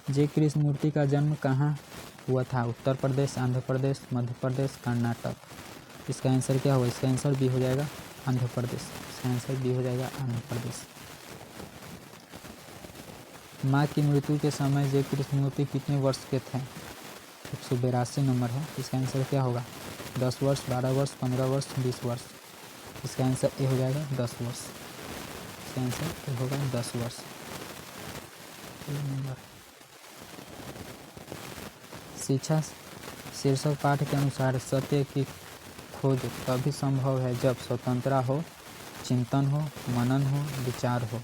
जे कृष्णमूर्ति का जन्म कहाँ हुआ था? उत्तर प्रदेश, आंध्र प्रदेश, मध्य प्रदेश, कर्नाटक। इसका आंसर क्या होगा? इसका आंसर बी हो जाएगा, आंध्र प्रदेश। इसका आंसर बी हो जाएगा, आंध्र प्रदेश। माँ की मृत्यु के समय जे कृष्णमूर्ति कितने वर्ष के थे? 182 नंबर है। इसका आंसर क्या होगा? 10 वर्ष, 12 वर्ष, 15 वर्ष, 20 वर्ष। इसका आंसर ए हो जाएगा, 10 वर्ष। इसका आंसर ए होगा, 10 वर्ष। शिक्षा शीर्षक पाठ के अनुसार सत्य की खोज तभी संभव है जब स्वतंत्रता हो, चिंतन हो, मनन हो, विचार हो।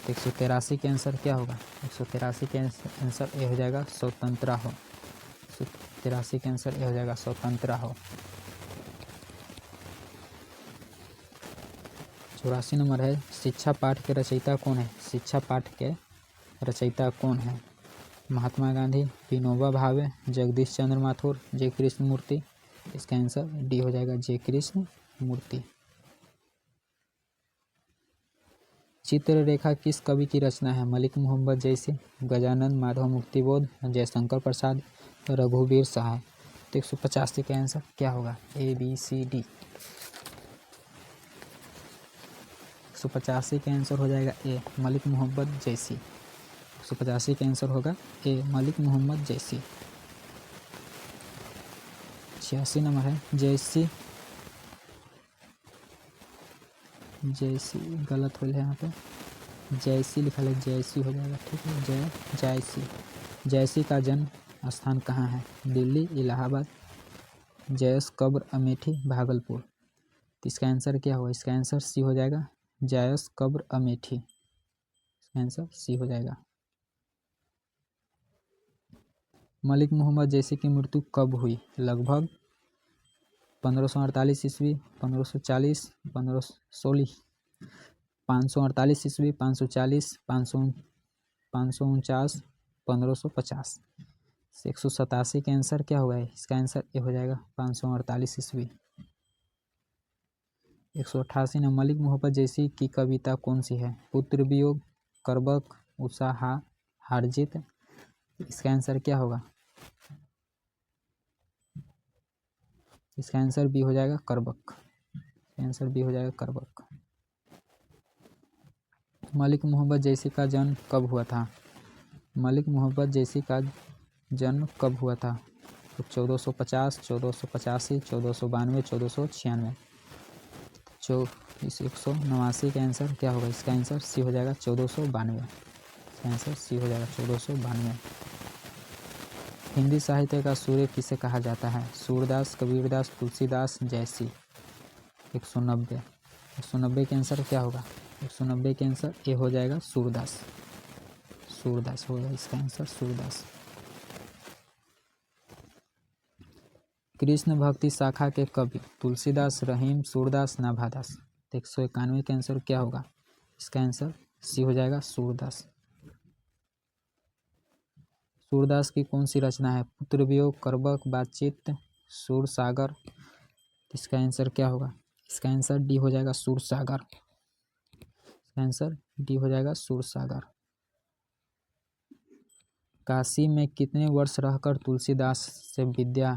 तो 183 के आंसर क्या होगा? 183 के आंसर ए हो जाएगा स्वतंत्रता हो। 183 के आंसर ए हो जाएगा स्वतंत्रता हो। 84 नंबर है शिक्षा पाठ के रचयिता कौन है? शिक्षा पाठ के रचयिता कौन है? महात्मा गांधी, विनोबा भावे, जगदीश चंद्र माथुर, जय कृष्ण मूर्ति। इसका आंसर डी हो जाएगा जय कृष्ण मूर्ति। चित्ररेखा किस कवि की रचना है? मलिक मोहम्मद जैसी, गजानन, माधव मुक्तिबोध, जयशंकर प्रसाद, रघुवीर सहाय। तो 185 का आंसर क्या होगा? A B C D. 185 का आंसर हो जाएगा ए मलिक मोहम्मद जैसी। 185 का आंसर होगा ए मलिक मोहम्मद जैसी। 86 नंबर है जैसी गलत हो है यहाँ पे, जैसी लिखा है, जैसी हो जाएगा, ठीक है। जैसी का जन्म स्थान कहाँ है? दिल्ली, इलाहाबाद, जयस कब्र अमेठी, भागलपुर। तो इसका आंसर क्या होगा? इसका आंसर सी हो जाएगा जयस कब्र अमेठी। इसका आंसर सी हो जाएगा। मलिक मोहम्मद जैसी की मृत्यु कब हुई? लगभग 1548 ईस्वी, 1540, 1516, 548 ईस्वी, 540, 549, 1550। 187 का आंसर क्या होगा? इसका आंसर ये हो जाएगा 548 ईस्वी। 188 में मलिक मोहब्बत जैसी की कविता कौन सी है? पुत्र वियोग, करबक, उषा हारजीत। इसका आंसर क्या होगा? इसका आंसर बी हो जाएगा करबक। आंसर बी हो जाएगा करबक। मलिक मोहब्बत जैसी का जन्म कब हुआ था? मलिक मोहब्बत जैसी का जन्म कब हुआ था? तो 1450, 1485, 1492, 1496। 189 का आंसर क्या होगा? इसका आंसर सी हो जाएगा 1492। इसका आंसर सी हो जाएगा 1492। हिंदी साहित्य का सूर्य किसे कहा जाता है? सूरदास, कबीरदास, तुलसीदास, जयसी। 190 के आंसर क्या होगा? 190 के आंसर ए हो जाएगा सूरदास। सूरदास होगा इसका आंसर, सूरदास। कृष्ण भक्ति शाखा के कवि? तुलसीदास, रहीम, सूरदास, नाभादास। 191 के आंसर क्या होगा? इसका आंसर सी हो जाएगा सूरदास। सूरदास की कौन सी रचना है? पुत्र वियोग, करबक, बातचीत, सूर सागर। इसका आंसर क्या होगा? इसका आंसर डी हो जाएगा सूर सागर। इसका आंसर डी हो जाएगा सूर सागर। काशी में कितने वर्ष रहकर तुलसीदास से विद्या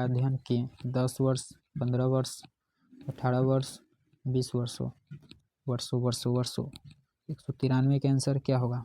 अध्ययन किए? 10 वर्ष, 15 वर्ष, 18 वर्ष, 20 वर्षों। 193 के आंसर क्या होगा?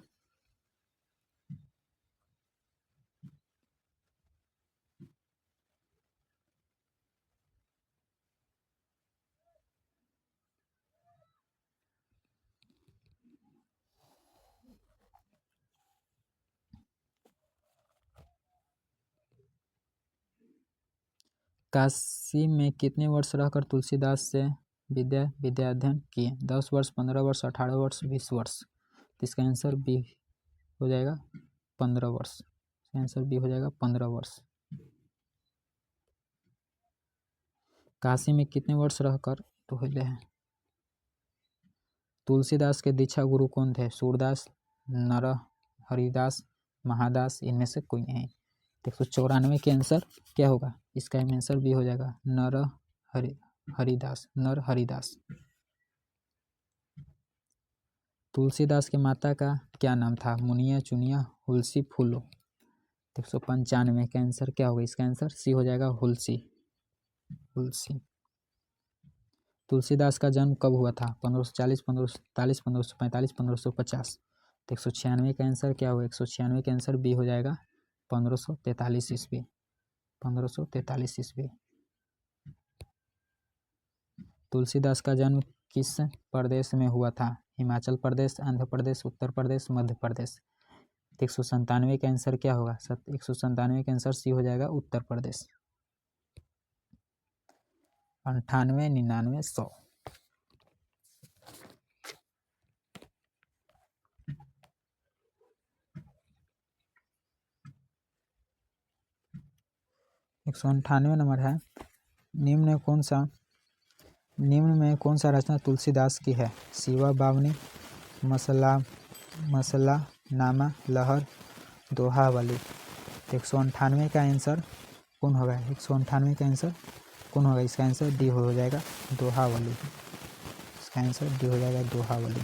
काशी में कितने वर्ष रहकर तुलसीदास से विद्या अध्ययन किए? 10 वर्ष, 15 वर्ष, 18 वर्ष, 20 वर्ष। तो इसका आंसर बी हो जाएगा 15 वर्ष। इसका आंसर बी हो जाएगा 15 वर्ष। काशी में कितने वर्ष रहकर तो हैं? तुलसीदास के दीक्षा गुरु कौन थे? सूरदास, नर हरिदास, महादास, इनमें से कोई नहीं। 194 के आंसर क्या होगा? इसका आंसर भी हो जाएगा नर हरिदास। तुलसीदास के माता का क्या नाम था? मुनिया, चुनिया, हुलसी, फूलो। 195 का आंसर क्या होगा? इसका आंसर सी हो जाएगा हुलसी। तुलसीदास का जन्म कब हुआ था? 1540, 1547, 1545, 1550। 196 का आंसर क्या होगा? 196 का आंसर बी हो जाएगा 1543 ईस्वी। 1543 ईस्वी। तुलसीदास का जन्म किस प्रदेश में हुआ था? हिमाचल प्रदेश, आंध्र प्रदेश, उत्तर प्रदेश, मध्य प्रदेश। 197 का आंसर क्या होगा? 197 का आंसर सी हो जाएगा उत्तर प्रदेश। 98, 99, 100। 198 नंबर है, निम्न में कौन सा रचना तुलसीदास की है? शिवा बावनी, मसला नामा, लहर, दोहावली। 198 का आंसर कौन होगा? 198 का आंसर कौन होगा? इसका आंसर डी हो जाएगा, दोहावली। इसका आंसर डी हो जाएगा, दोहावली।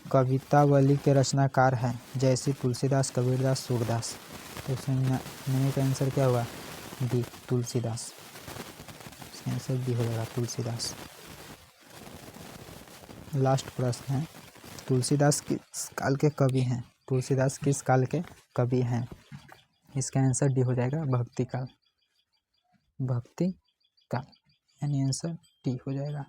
कवितावली के रचनाकार हैं जैसे तुलसीदास, कबीरदास, सूरदास। तो इसमें का आंसर क्या हुआ? डी, तुलसीदास। इसका आंसर डी हो जाएगा, तुलसीदास। लास्ट प्रश्न है, तुलसीदास किस काल के कवि हैं? तुलसीदास किस काल के कवि हैं? इसका आंसर डी हो जाएगा, भक्ति काल। भक्ति काल यानी आंसर डी हो जाएगा।